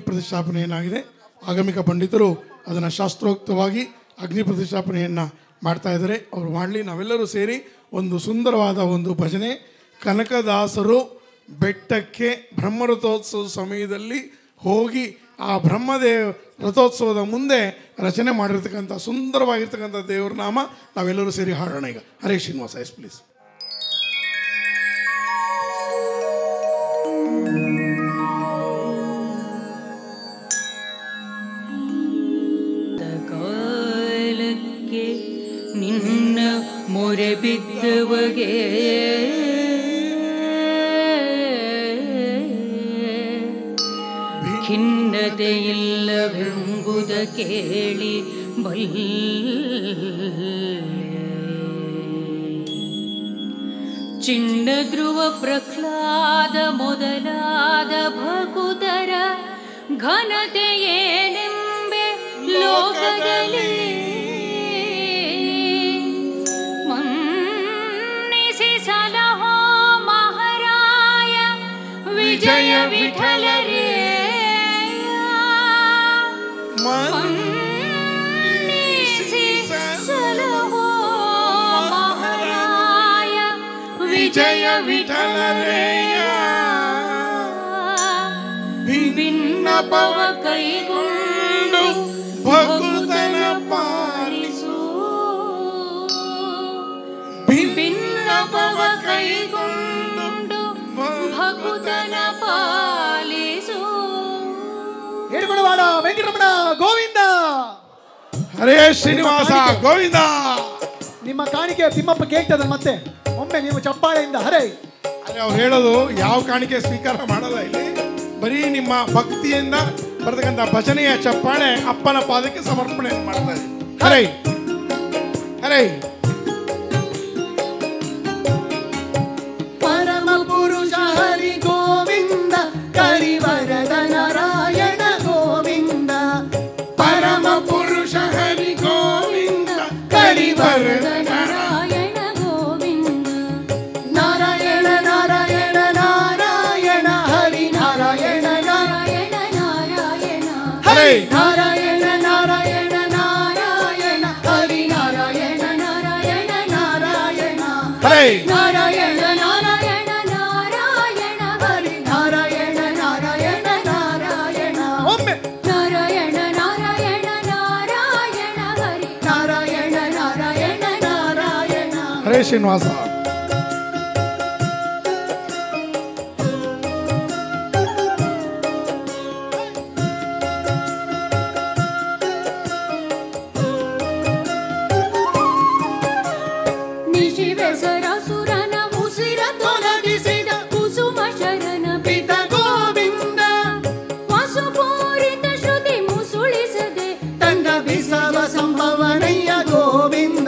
ಪ್ರತಿಷ್ಠಾಪನೆ ಏನಾಗಿದೆ, ಆಗಮಿಕ ಪಂಡಿತರು ಅದನ್ನು ಶಾಸ್ತ್ರೋಕ್ತವಾಗಿ ಅಗ್ನಿ ಪ್ರತಿಷ್ಠಾಪನೆಯನ್ನು ಮಾಡ್ತಾ ಇದ್ದಾರೆ. ಅವರು ಮಾಡಲಿ, ನಾವೆಲ್ಲರೂ ಸೇರಿ ಒಂದು ಸುಂದರವಾದ ಒಂದು ಭಜನೆ. ಕನಕದಾಸರು ಬೆಟ್ಟಕ್ಕೆ ಬ್ರಹ್ಮರಥೋತ್ಸವದ ಸಮಯದಲ್ಲಿ ಹೋಗಿ ಆ ಬ್ರಹ್ಮದೇವ ರಥೋತ್ಸವದ ಮುಂದೆ ರಚನೆ ಮಾಡಿರ್ತಕ್ಕಂಥ ಸುಂದರವಾಗಿರ್ತಕ್ಕಂಥ ದೇವರ ನಾಮ ನಾವೆಲ್ಲರೂ ಸೇರಿ ಹಾಡೋಣ. ಈಗ ಹರೇ ಶ್ರೀನಿವಾಸ, ಎಸ್ ಪ್ಲೀಸ್. ನಿನ್ನ ಮೊರೆ ಬಿದ್ದವಗೆ ಖಿನ್ನತೆಯಿಲ್ಲವೆಂಬುದ ಕೇಳಿ ಬಲ್ಲೆ. ಚಿನ್ನ ಧ್ರುವ ಪ್ರಹ್ಲಾದ ಮೊದಲಾದ ಭಕುತರ ಘನತೆಯೇನೆಂಬೆ ಲೋಕದಲ್ಲಿ ಸಲಹೋ ಮಹಾರಾಯ ವಿಜಯ ವಿಠಲರೇ. ಸಲಹೋ ಮಹಾರಾಯ ವಿಜಯ ವಿಠಲರೇಯ. ಭಿನ್ನಪವ ಕೈಗೊಂಡು ಭಕ್ತನ ಪಾಲಿಸು. ಭಿನ್ನಪವ ಕೈಗೊಂಡು ಭಕ್ತನ ಪಾಲಿಸು. ಏಡುಗೊಳವಾಡ ವೆಂಕಟರಮಣ ಗೋವಿಂದ. ಹರೇ ಶ್ರೀನಿವಾಸ ಗೋವಿಂದ. ನಿಮ್ಮ ಕಾಣಿಕೆ ತಿಮ್ಮಪ್ಪ ಕೇಳ್ತದ, ಮತ್ತೆ ಒಮ್ಮೆ ನೀವು ಚಪ್ಪಾಳೆಯಿಂದ ಹರೇ. ಅದೇ ಅವ್ರು ಹೇಳೋದು, ಯಾವ ಕಾಣಿಕೆ ಸ್ವೀಕಾರ ಮಾಡಲ್ಲ ಇಲ್ಲಿ, ಬರೀ ನಿಮ್ಮ ಭಕ್ತಿಯಿಂದ ಬರ್ತಕ್ಕಂಥ ಭಜನೆಯ ಚಪ್ಪಾಳೆ ಅಪ್ಪನ ಪಾದಕ್ಕೆ ಸಮರ್ಪಣೆ ಮಾಡ್ತಾರೆ. ಹರೇ ಹರೇ. ಪರಮ ಪುರುಷ ಹರಿ ಗೋವಿಂದ, ಕರಿವರದ ನಾರಾಯಣ ಗೋವಿಂದ. ಪರಮ ಪುರುಷ ಹರಿ ಗೋವಿಂದ, ಕರಿವರದ ನಾರಾಯಣ ಗೋವಿಂದ. ನಾರಾಯಣ ನಾರಾಯಣ ನಾರಾಯಣ ಹರಿ ನಾರಾಯಣ ನಾರಾಯಣ ನಾರಾಯಣ ಹರೇ. ನಾರಾಯಣ ನಾರಾಯಣ ನಾರಾಯಣ ಹರಿ ನಾರಾಯಣ ನಾರಾಯಣ ನಾರಾಯಣ ಹರೇ. ನಾರಾಯಣ ನಾರಾಯಣ ನಾರಾಯಣ ಹರಿ ನಾರಾಯಣ ನಾರಾಯಣ ನಾರಾಯಣ. ಒಮ್ಮೆ ನಾರಾಯಣ ನಾರಾಯಣ ನಾರಾಯಣ ಹರಿ ನಾರಾಯಣ ನಾರಾಯಣ ನಾರಾಯಣ. ಹರೇ ಶ್ರೀನಿವಾಸ. ನಿಶಿವೆಸರಸುರನ ಉಸಿರ ತೊಲಗಿಸಿದ ಕುಸುಮ ಶರಣ ಪಿತ ಗೋವಿಂದ. ವಸುಪೂರಿತ ಶ್ರುತಿ ಮುಸುಳಿಸದೆ ತನ್ನ ಬಿಸವ ಸಂಭವನಯ್ಯ ಗೋವಿಂದ.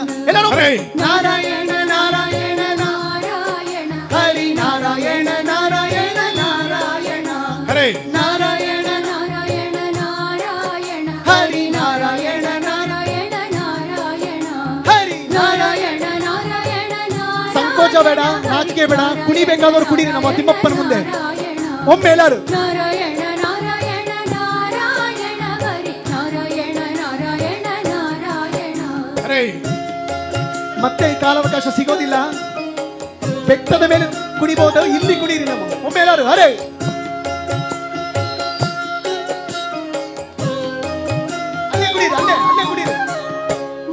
ಹರೇ. ನಾರಾಯಣ ನಾರಾಯಣ ನಾರಾಯಣ ಹರಿ ನಾರಾಯಣ ನಾರಾಯಣ ನಾರಾಯಣ ಹರೇ. ನಾರಾಯಣ ನಾರಾಯಣ ನಾರಾಯಣ ಹರಿ ನಾರಾಯಣ ನಾರಾಯಣ ನಾರಾಯಣ ಹರಿ ನಾರಾಯಣ ನಾರಾಯಣ ಸಂಕೋಚ ಬೇಡ, ನಾಚಿಕೆ ಬೇಡ, ಕುಣಿಬೇಕಾದವರು ಕುಡೀರಿ ನಮ್ಮ ತಿಮ್ಮಪ್ಪನ ಮುಂದೆ. ಒಮ್ಮೆ ಎಲ್ಲರೂ ನಾರಾಯಣ ನಾರಾಯಣ ನಾರಾಯಣ ಹರಿ ನಾರಾಯಣ ನಾರಾಯಣ ನಾರಾಯಣ. ಹರೇ. ಮತ್ತೆ ಈ ಕಾಲಾವಕಾಶ ಸಿಗೋದಿಲ್ಲ. ಬೆಟ್ಟದ ಮೇಲೆ ಕುಣಿಬಹುದು, ಇಲ್ಲಿ ಕುಡೀರಿ ನಮ್ಮ. ಒಮ್ಮೆ ಎಲ್ಲರೂ ಹರೇ. ಅಲ್ಲೇ ಕುಡೀರಿ, ಅಲ್ಲೇ ಅಲ್ಲೇ ಕುಡೀರಿ.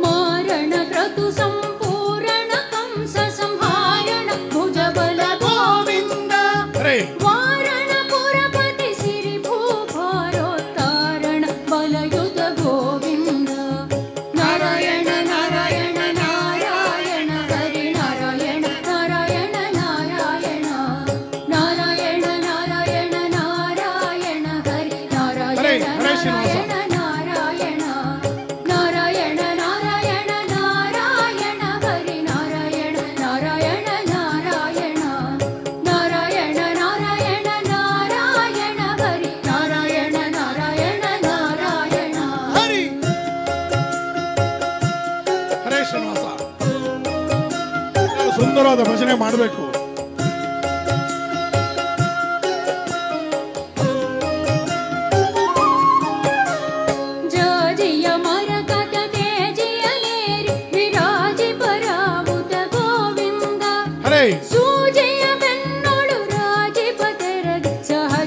ಮಾರಣ ಕ್ರತು ಸಂಪೂರ್ಣ ಕಂಸ ಸಂಹಾರಣ ಸುಂದರವಾದ ಭಜನೆ ಮಾಡಬೇಕು.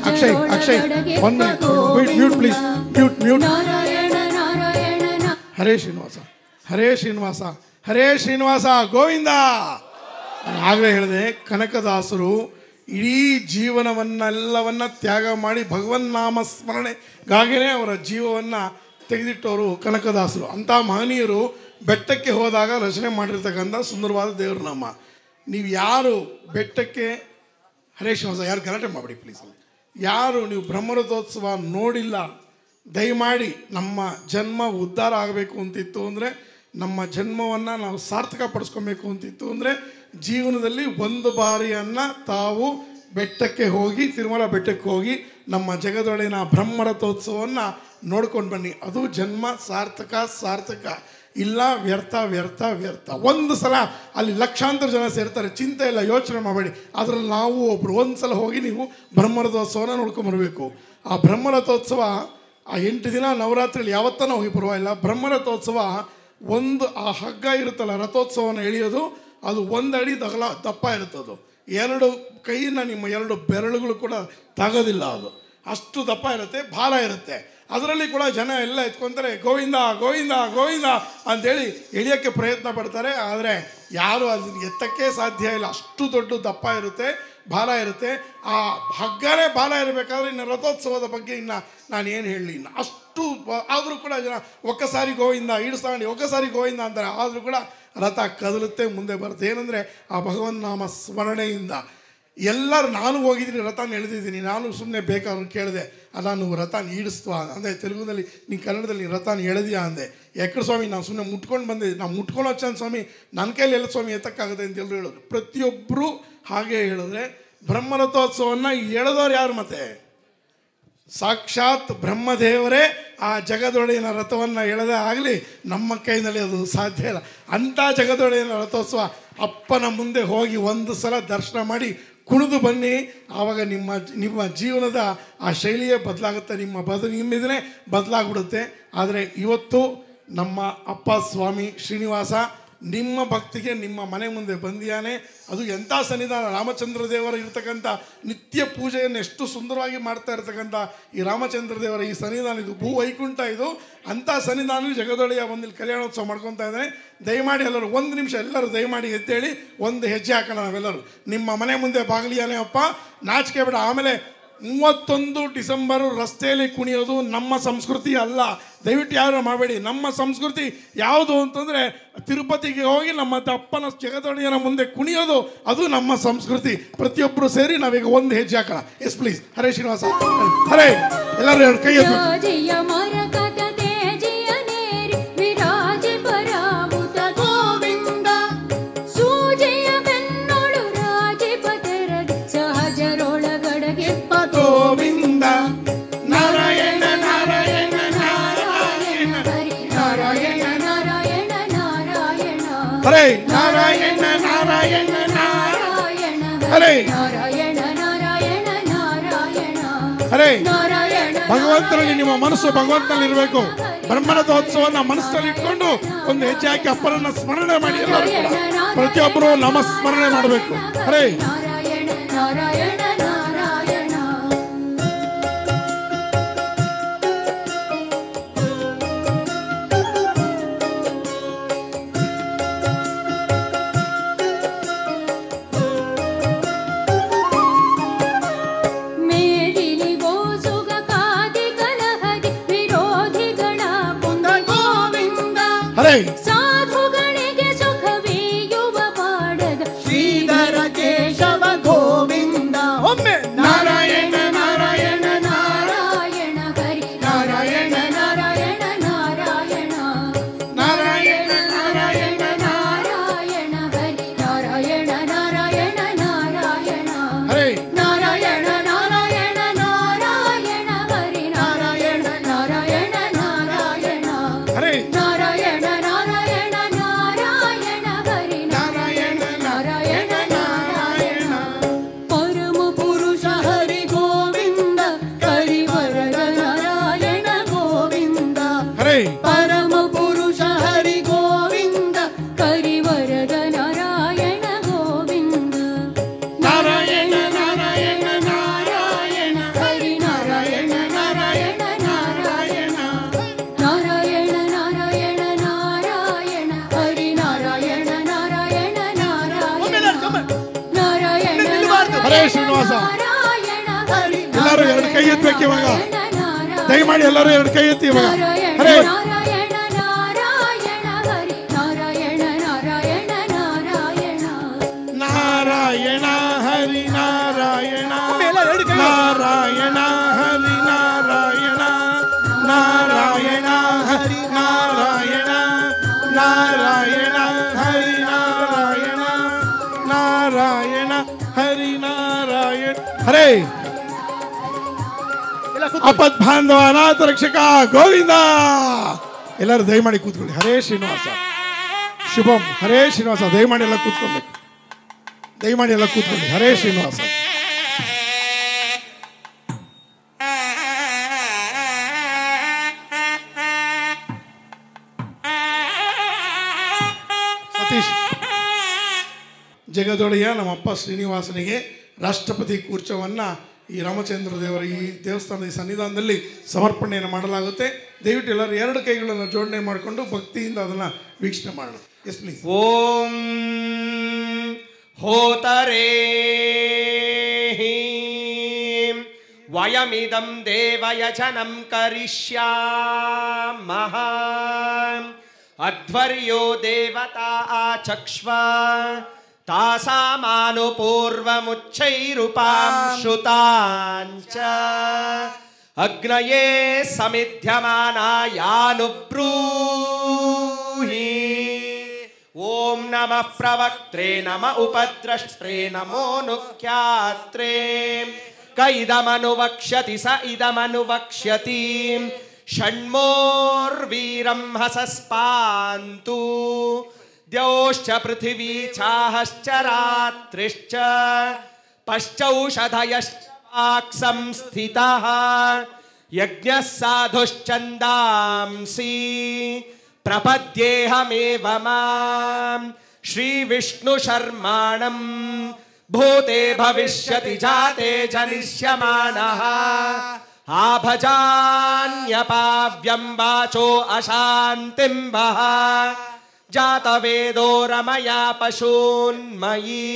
Akshay Akshay 1 minute mute please mute. ಹರೇ ಶ್ರೀನಿವಾಸ ಹರೇ ಶ್ರೀನಿವಾಸ ಹರೇ ಶ್ರೀನಿವಾಸ ಗೋವಿಂದ. ಆಗಲೇ ಹೇಳಿದೆ, ಕನಕದಾಸರು ಇಡೀ ಜೀವನವನ್ನೆಲ್ಲವನ್ನ ತ್ಯಾಗ ಮಾಡಿ ಭಗವನ್ನಾಮ ಸ್ಮರಣೆಗಾಗಿಯೇ ಅವರ ಜೀವವನ್ನು ತೆಗೆದಿಟ್ಟವರು ಕನಕದಾಸರು. ಅಂಥ ಮಹನೀಯರು ಬೆಟ್ಟಕ್ಕೆ ಹೋದಾಗ ರಚನೆ ಮಾಡಿರ್ತಕ್ಕಂಥ ಸುಂದರವಾದ ದೇವ್ರ ನಾಮ. ನೀವು ಯಾರು ಬೆಟ್ಟಕ್ಕೆ, ಹರೇ ಶ್ರೀನಿವಾಸ, ಯಾರು ಗಲಾಟೆ ಮಾಡಬೇಡಿ ಪ್ಲೀಸ್, ಯಾರು ನೀವು ಬ್ರಹ್ಮರಥೋತ್ಸವ ನೋಡಿಲ್ಲ, ದಯಮಾಡಿ ನಮ್ಮ ಜನ್ಮ ಉದ್ಧಾರ ಆಗಬೇಕು ಅಂತಿತ್ತು ಅಂದರೆ, ನಮ್ಮ ಜನ್ಮವನ್ನು ನಾವು ಸಾರ್ಥಕ ಪಡಿಸ್ಕೊಬೇಕು ಅಂತಿತ್ತು ಅಂದರೆ, ಜೀವನದಲ್ಲಿ ಒಂದು ಬಾರಿಯನ್ನು ತಾವು ಬೆಟ್ಟಕ್ಕೆ ಹೋಗಿ, ತಿರುಮಲ ಬೆಟ್ಟಕ್ಕೆ ಹೋಗಿ ನಮ್ಮ ಜಗದೊಳಗಿನ ಬ್ರಹ್ಮರಥೋತ್ಸವವನ್ನು ನೋಡ್ಕೊಂಡು ಬನ್ನಿ. ಅದು ಜನ್ಮ ಸಾರ್ಥಕ ಇಲ್ಲ, ವ್ಯರ್ಥ ವ್ಯರ್ಥ ವ್ಯರ್ಥ. ಒಂದು ಸಲ ಅಲ್ಲಿ ಲಕ್ಷಾಂತರ ಜನ ಸೇರ್ತಾರೆ, ಚಿಂತೆ ಇಲ್ಲ, ಯೋಚನೆ ಮಾಡಬೇಡಿ. ಅದರಲ್ಲಿ ನಾವು ಒಬ್ಬರು ಒಂದು ಸಲ ಹೋಗಿ ನೀವು ಬ್ರಹ್ಮರಥೋತ್ಸವನ ನೋಡ್ಕೊಂಬರ್ಬೇಕು. ಆ ಬ್ರಹ್ಮರಥೋತ್ಸವ ಆ 8 ದಿನ ನವರಾತ್ರಿಯಲ್ಲಿ ಯಾವತ್ತೂ ಹೋಗಿ ಪರವಾಗಿಲ್ಲ. ಬ್ರಹ್ಮರಥೋತ್ಸವ ಆ ಹಗ್ಗ ಇರುತ್ತಲ್ಲ, ರಥೋತ್ಸವನ ಎಳೆಯೋದು, ಅದು 1 ಅಡಿ ದಪ್ಪ ಇರುತ್ತದು. 2 ಕೈಯಿಂದ ನಿಮ್ಮ 2 ಬೆರಳುಗಳು ಕೂಡ ತಾಗೋದಿಲ್ಲ, ಅದು ಅಷ್ಟು ದಪ್ಪ ಇರುತ್ತೆ, ಭಾರ ಇರುತ್ತೆ. ಅದರಲ್ಲಿ ಕೂಡ ಜನ ಎಲ್ಲ ಎತ್ಕೊತಾರೆ, ಗೋವಿಂದ ಗೋವಿಂದ ಗೋವಿಂದ ಅಂಥೇಳಿ ಎಳೆಯೋಕ್ಕೆ ಪ್ರಯತ್ನ ಪಡ್ತಾರೆ. ಆದರೆ ಯಾರು ಅದನ್ನು ಎತ್ತಕ್ಕೆ ಸಾಧ್ಯ ಇಲ್ಲ, ಅಷ್ಟು ದೊಡ್ಡ ದಪ್ಪ ಇರುತ್ತೆ, ಭಾರ ಇರುತ್ತೆ. ಆ ಹಗ್ಗನೇ ಭಾರ ಇರಬೇಕಾದ್ರೆ ಇನ್ನು ರಥೋತ್ಸವದ ಬಗ್ಗೆ ನಾನು ಏನು ಹೇಳಲಿ, ಇನ್ನು ಅಷ್ಟು. ಆದರೂ ಕೂಡ ಜನ ಒಕ್ಕಸಾರಿ ಗೋವಿಂದ ಈಡ್ಸಾಣಿ ಒಕ್ಕಸಾರಿ ಗೋವಿಂದ ಅಂತಾರೆ. ಆದರೂ ಕೂಡ ರಥ ಕದಲುತ್ತೆ, ಮುಂದೆ ಬರುತ್ತೆ. ಏನಂದರೆ ಆ ಭಗವನ್ ನಾಮ ಸ್ಮರಣೆಯಿಂದ. ಎಲ್ಲರೂ, ನಾನು ಹೋಗಿದ್ದೀನಿ, ರಥನ ಎಳೆದಿದ್ದೀನಿ, ನಾನು ಸುಮ್ಮನೆ ಬೇಕಾದ್ರೂ ಕೇಳಿದೆ, ನಾನು ರಥನ ಈಡಿಸ್ವಾ ಅಂದರೆ ತೆಲುಗುನಲ್ಲಿ, ನೀನು ಕನ್ನಡದಲ್ಲಿ ರಥನ ಎಳೆದಿಯಾ ಅಂದೆ. ಯಾಕೆ ಸ್ವಾಮಿ, ನಾನು ಸುಮ್ಮನೆ ಮುಟ್ಕೊಂಡು ಬಂದೆ, ನಾವು ಮುಟ್ಕೊಂಡು ಹಚ್ಚ ಸ್ವಾಮಿ, ನನ್ನ ಕೈಲಿ ಎಲ್ಲ ಸ್ವಾಮಿ ಎತ್ತಕ್ಕಾಗುತ್ತೆ ಅಂತ ಎಲ್ಲರೂ ಹೇಳೋದು. ಪ್ರತಿಯೊಬ್ಬರು ಹಾಗೆ ಹೇಳಿದ್ರೆ, ಬ್ರಹ್ಮರಥೋತ್ಸವವನ್ನು ಎಳೆದವ್ರು ಯಾರು? ಮತ್ತೆ ಸಾಕ್ಷಾತ್ ಬ್ರಹ್ಮದೇವರೇ ಆ ಜಗದೊಡೆಯನ ರಥವನ್ನು ಎಳೆದೇ ಆಗಲಿ ನಮ್ಮ ಕೈನಲ್ಲಿ ಅದು ಸಾಧ್ಯ ಇಲ್ಲ. ಅಂಥ ಜಗದೊಡೆಯನ ರಥೋತ್ಸವ ಅಪ್ಪನ ಮುಂದೆ ಹೋಗಿ ಒಂದು ಸಲ ದರ್ಶನ ಮಾಡಿ ಕುಣಿದು ಬನ್ನಿ. ಆವಾಗ ನಿಮ್ಮ ಜೀವನದ ಆ ಶೈಲಿಯೇ ಬದಲಾಗುತ್ತೆ, ನಿಮ್ಮಿದನೇ ಬದಲಾಗ್ಬಿಡುತ್ತೆ. ಆದರೆ ಇವತ್ತು ನಮ್ಮ ಅಪ್ಪ ಸ್ವಾಮಿ ಶ್ರೀನಿವಾಸ ನಿಮ್ಮ ಭಕ್ತಿಗೆ ನಿಮ್ಮ ಮನೆ ಮುಂದೆ ಬಂದಿಯಾನೆ. ಅದು ಎಂಥ ಸನ್ನಿಧಾನ, ರಾಮಚಂದ್ರ ದೇವರ ಇರ್ತಕ್ಕಂಥ ನಿತ್ಯ ಪೂಜೆಯನ್ನು ಎಷ್ಟು ಸುಂದರವಾಗಿ ಮಾಡ್ತಾ ಇರ್ತಕ್ಕಂಥ ಈ ರಾಮಚಂದ್ರ ದೇವರ ಈ ಸನ್ನಿಧಾನ, ಇದು ಭೂ ವೈಕುಂಠ. ಇದು ಅಂಥ ಸನ್ನಿಧಾನ ಜಗದೊಡೆಯ ಬಂದಿಲ್ಲಿ ಕಲ್ಯಾಣೋತ್ಸವ ಮಾಡ್ಕೊತಾ ಇದ್ದಾರೆ. ದಯಮಾಡಿ ಎಲ್ಲರೂ 1 ನಿಮಿಷ ಎಲ್ಲರೂ ದಯಮಾಡಿ ಎದ್ದೇಳಿ ಒಂದು ಹೆಜ್ಜೆ ಹಾಕೋಣ. ನಾವೆಲ್ಲರೂ ನಿಮ್ಮ ಮನೆ ಮುಂದೆ ಬಾಗಿಲಿಯಾನೆ ಅಪ್ಪ, ನಾಚಿಕೆ ಬೇಡ. ಆಮೇಲೆ 31 ಡಿಸೆಂಬರು ರಸ್ತೆಯಲ್ಲಿ ಕುಣಿಯೋದು ನಮ್ಮ ಸಂಸ್ಕೃತಿ ಅಲ್ಲ, ದಯವಿಟ್ಟು ಯಾರು ಮಾಡಬೇಡಿ. ನಮ್ಮ ಸಂಸ್ಕೃತಿ ಯಾವುದು ಅಂತಂದರೆ ತಿರುಪತಿಗೆ ಹೋಗಿ ನಮ್ಮ ಅಪ್ಪನ ಜಗದೊಡೆಯನ ಮುಂದೆ ಕುಣಿಯೋದು, ಅದು ನಮ್ಮ ಸಂಸ್ಕೃತಿ. ಪ್ರತಿಯೊಬ್ಬರು ಸೇರಿ ನಾವೀಗ ಒಂದು ಹೆಜ್ಜೆ ಹಾಕೋಣ. Yes please. ಹರೇ ಶ್ರೀನಿವಾಸ, ಹರೇ. ಎಲ್ಲರೂ ಕೈ ಗೋವಿಂದ ನಾರಾಯಣ ನಾರಾಯಣ ನಾರಾಯಣ ನಾರಾಯಣ ನಾರಾಯಣ ನಾರಾಯಣ ಹರೇ ನಾರಾಯಣ ನಾರಾಯಣ ನಾರಾಯಣ ಹರೇ ನಾರಾಯಣ ನಾರಾಯಣ ನಾರಾಯಣ ಹರೇ ನಾರಾಯಣ. ಭಗವಂತನಲ್ಲಿ ನಿಮ್ಮ ಮನಸ್ಸು ಭಗವಂತನಲ್ಲಿ ಇರಬೇಕು. ಬ್ರಹ್ಮರಥೋತ್ಸವನ ಮನಸ್ಸಲ್ಲಿ ಇಟ್ಕೊಂಡು ಒಂದು ಹೆಜ್ಜೆ ಹಾಕಿ ಅಪ್ಪನನ್ನ ಸ್ಮರಣೆ ಮಾಡಿ. ಎಲ್ಲರೂ ಕೂಡ ಪ್ರತಿಯೊಬ್ಬರು ನಮ್ಮ ಸ್ಮರಣೆ ಮಾಡಬೇಕು. ಹರೇ ನಾರಾಯಣ ನಾರಾಯಣ ಸಾಧುಗಳಿಗೆ ಸುಖವೀಯುವ ಪಾಡದ ಶ್ರೀಧರ ಕೇಶವ ಗೋವಿಂದ. ಒಮ್ಮೆ ನಾರಾಯಣ ನಾರಾಯಣ ನಾರಾಯಣ ಹರಿ ನಾರಾಯಣ ನಾರಾಯಣ ನಾರಾಯಣ ನಾರಾಯಣ ನಾರಾಯಣ ನಾರಾಯಣ ಹರಿ ನಾರಾಯಣ ನಾರಾಯಣ ನಾರಾಯಣ ಹರಿ ನಾರಾಯಣ ನಾರಾಯಣ ನಾರಾಯಣ ಹರಿ ನಾರಾಯಣ ನಾರಾಯಣ ನಾರಾಯಣ ಹರಿ ನಾರಾಯಣ ನಾರಾಯಣ ಹರೇ ಶ್ರೀನಿವಾಸ. ಎಲ್ಲರೂ ಎರಡು ಕೈ ಎತ್ತಬೇಕು ಇವಾಗ, ದಯಮಾಡಿ ಎಲ್ಲರೂ ಎರಡು ಕೈ ಎತ್ತಿ ಇವಾಗ. ಹರೇ ನಾರಾಯಣ ಹರಿ ನಾರಾಯಣ ನಾರಾಯಣ ಹರಿ ನಾರಾಯಣ ನಾರಾಯಣ ಹರಿ ನಾರಾಯಣ ನಾರಾಯಣ ಹರಿ ನಾರಾಯಣ ನಾರಾಯಣ ಹರಿ ನಾರಾಯಣ. ಹರೇ ಅಪತ್ ಬಾಂಧವ ಅನಾಥ ರಕ್ಷಕ ಗೋವಿಂದ. ಎಲ್ಲರೂ ದಯಮಾಡಿ ಕೂತ್ಕೊಳ್ಳಿ. ಹರೇ ಶ್ರೀನಿವಾಸ ಶುಭಂ. ಹರೇ ಶ್ರೀನಿವಾಸ. ದಯಮಾಡಿ ಎಲ್ಲ ಕೂತ್ಕೊಳ್ಬೇಕು, ದಯಮಾಡಿ ಎಲ್ಲ ಕೂತ್ಕೊಳ್ಳಿ. ಹರೇ ಶ್ರೀನಿವಾಸ. ಸತೀಶ್ ಜಗದೊಡೆಯ ನಮ್ಮಪ್ಪ ಶ್ರೀನಿವಾಸನಿಗೆ ರಾಷ್ಟ್ರಪತಿ ಕೂರ್ಚವನ್ನು ಈ ರಾಮಚಂದ್ರ ದೇವರ ಈ ದೇವಸ್ಥಾನದ ಈ ಸನ್ನಿಧಾನದಲ್ಲಿ ಸಮರ್ಪಣೆಯನ್ನು ಮಾಡಲಾಗುತ್ತೆ. ದಯವಿಟ್ಟು ಎಲ್ಲರೂ ಎರಡು ಕೈಗಳನ್ನು ಜೋಡಣೆ ಮಾಡಿಕೊಂಡು ಭಕ್ತಿಯಿಂದ ಅದನ್ನು ವೀಕ್ಷಣೆ ಮಾಡೋಣ. S please. ಓಂ ಹೋತರೇ ವಯಮಿದಂ ದೇವಯಜನಂ ಕರಿಷ್ಯಾಮಃ ಅಧ್ವರ್ಯೋ ದೇವತಾ ಆಚಕ್ಷ್ವ ತಾಸಾಮಾನುಪೂರ್ವಮುಚ್ಚೈರುಪಾಂ ಶ್ರುತಾಂಚ ಅಗ್ನಯೇ ಸಮಿಧ್ಯಮಾನಾಯಾನುಬ್ರೂಹಿ. ಓಂ ನಮಃ ಪ್ರವಕ್ತ್ರೇ ನಮ ಉಪದ್ರಷ್ಟ್ರೇ ನಮೋ ನುಖ್ಯಾತ್ರೇ ಕ ಇದಮನುವಕ್ಷ್ಯತಿ ಸ ಇದಮನುವಕ್ಷ್ಯತಿ ಷಣ್ಮೋರ್ವೀರಂ ಹಸಸ್ಪಾಂತು द्यौश्च पृथिवी चाहश्च रात्रिश्च पश्चौषधयश्च वाक्संस्थितः यज्ञः साधुश्चन्दांसि प्रपद्येऽहमेव मां श्रीविष्णुशर्माणं भूते भविष्यति जाते जनिष्यमाणः आभजान्यपाव्यं वाचो अशान्तिं वः जातवेदो रमया पशून्मयी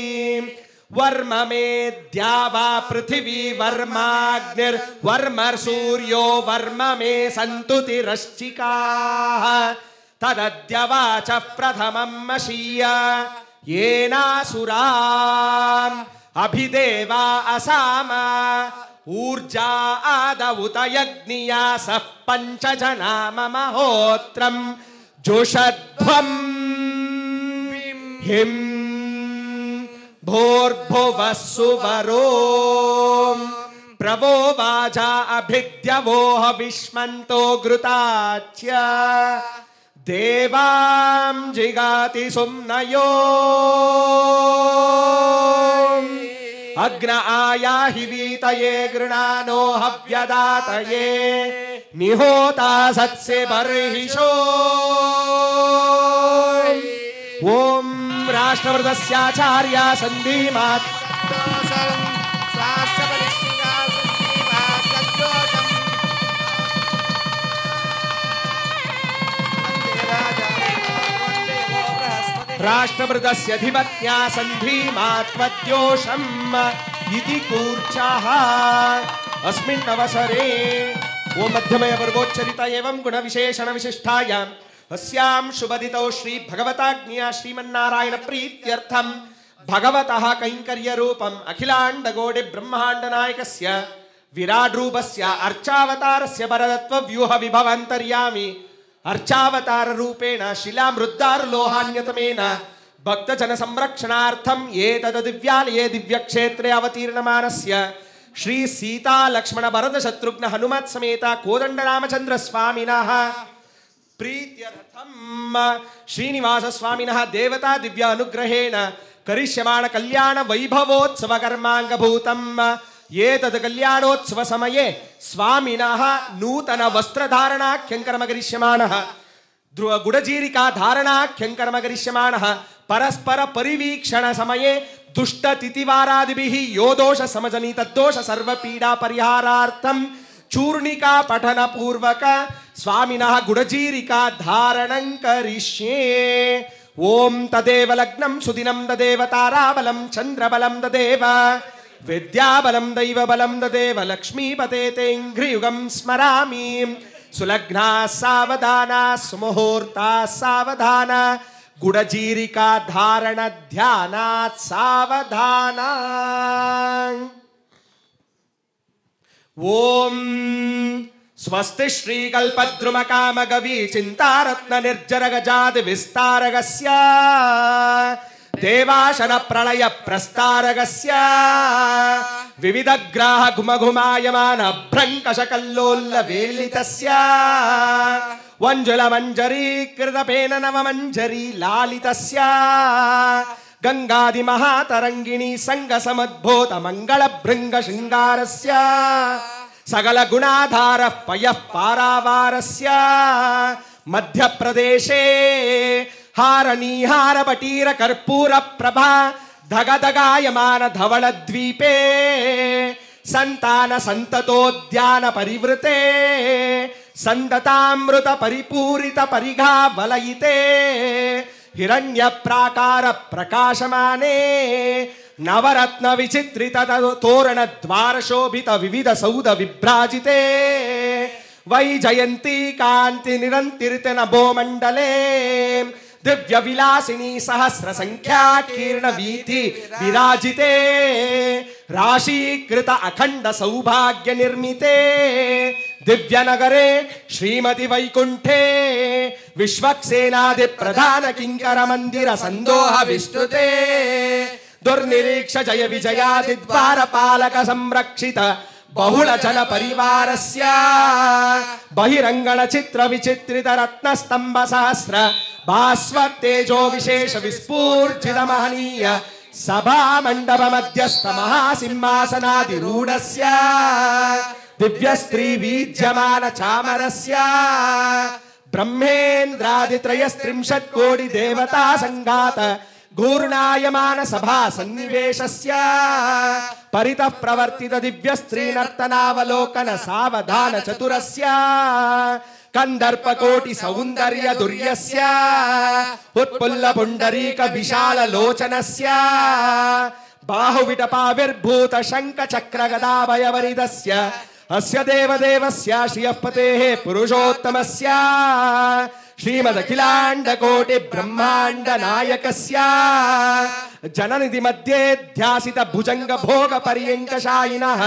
वर्म मेद्या वा पृथिवी वर्माग्निर्वर्मसूर्यो वर्म मे सन्तु तिरश्चिकाः तदद्य वाचः प्रथमं मशीय येनासुराम् अभिदेवा असाम ऊर्जा आदवुत यज्ञियासः पञ्चजना मम होत्रम् जोषध्वं हिं भोर्भुवः सुवरो प्रवो वाजा अभिद्यवोह विष्मन्तो घृताच्य देवां जिगाति सुम्नयो अग्न आयाहि वीतये गृणानो हव्यदातये निहोता सत्से बर्हिषो. ओम राष्ट्रवृदस्याचार्य संधिमात् राष्ट्रवृदस्य धिपत्या संधिमात्वद्योषम् इति कूर्चः. अस्मिन् अवसरे ओम मध्यमय वर्गोच्चरित एवं गुण विशेषण विशिष्टायां अस्यां शुभदितौ श्री भगवताज्ञया श्रीमन्नारायण प्रीत्यर्थं भगवतः कैंकर्य रूपम् अखिलांड गोडि ब्रह्मांड नायकस्य विराट रूपस्य अर्चावतारस्य परतत्व व्यूह विभवान्तर्यामि अर्चावतार रूपेण शिलामृद्दार लोहान्यतमेन भक्तजन संरक्षणार्थं एतद् दिव्यालये दिव्यक्षेत्रे अवतीर्णमानस्य श्री सीता लक्ष्मण भरत शत्रुघ्न हनुमत् समेत कोदंड रामचंद्र स्वामिनः प्रीत्यर्थं श्रीनिवास स्वामिनः देवता दिव्य अनुग्रहेण करिष्यमाण कल्याण वैभवोत्सव कर्मांगभूतम् एतद् कल्याणोत्सव समये स्वामिनः नूतन वस्त्रधारणाख्यं करिष्यमाणः गुडजीरिका धारणाख्यं करिष्यमाणः परस्पर परिवीक्षण समये दुष्ट तिथिवारादिभिः यो दोष समजनी तद्दोष सर्वपीडा परिहारार्थं चूर्णिका पठन पूर्वक स्वामिनः गुडजीरिका धारणं करिष्ये. ओम तदेव लग्नं सुदिनं तदेव ताराबलं चंद्रबलं तदेव विद्याबलं दैवबलं ददेव लक्ष्मीपते तेऽङ्घ्रियुगं स्मरामि सुलग्नाः सावधानाः सुमुहूर्ताः सावधाना गुडजीरिका धारण ध्यानात् सावधाना ओम स्वस्ति श्री कल्पद्रुम काम गवी चिंतारत्न निर्जर गजाद विस्तारगस्य देवाशन प्रलय प्रस्तारगस्य विविध ग्राह घुमघुमायमान भ्रंकशकल्लोल वेलितस्य वंजुल मंजरी कृतपेन नव मंजरी लालितस्य गंगादि महातरंगिणी संग समुद्भूत मंगल भृंग श्रृंगारस्य सकल गुणाधार पयः पारावारस्य मध्य प्रदेशे हारनीहार पटीर कर्पूर प्रभा धगधगायमान धवल द्वीपे संतान संततोद्यान परिवृते संदतामृत परिपूरित परिघा वलयिते हिरण्य प्राकार प्रकाशमाने नवरत्न विचित्रित तोरण द्वार शोभित विविध सौध विभ्राजिते वैजयंती कांति निरंतरित नभो मंडले दिव्य विलासिनी सहस्र संख्या कीर्ण वीथि विराजिते राशीकृत अखंड सौभाग्य निर्मिते दिव्य नगरे श्रीमती वैकुंठे विश्वक्सेनादि प्रधान किंकर मंदिर संदोह विस्तृते दुर्निरीक्ष जय विजयादि द्वार पालक संरक्षित बहुल जन परिवारस्य बहिरंगण चित्र विचित्रित रत्न स्तंभ सहस्र भास्वत् तेजो विशेष विस्फूर्जित महनीय सभा मंडप मध्यस्थ महासिंहासनाधिरूढस्य दिव्य स्त्री वीज्यमान चामरस्य ब्रह्मेन्द्रादित्रयस्त्रिंशत् कोटि देवता संघात घूर्णायमान सभा सन्निवेशस्य परितः प्रवर्तित दिव्य स्त्री नर्तनावलोकन सावधान चतुरस्य कंदर्प कोटि सौंदर्य दुर्यस्य उत्पुल्ल पुंडरीक विशाल लोचनस्य बाहुविटपाविर्भूत शंख चक्र गदाभयवरिदस्य अस्य देवदेवस्य श्रियःपतेः पुरुषोत्तमस्य श्रीमदखिलांड कोटि ब्रह्मांड नायकस्य जननिधि मध्ये ध्यासित भुजंग भोग पर्यंकशायिनः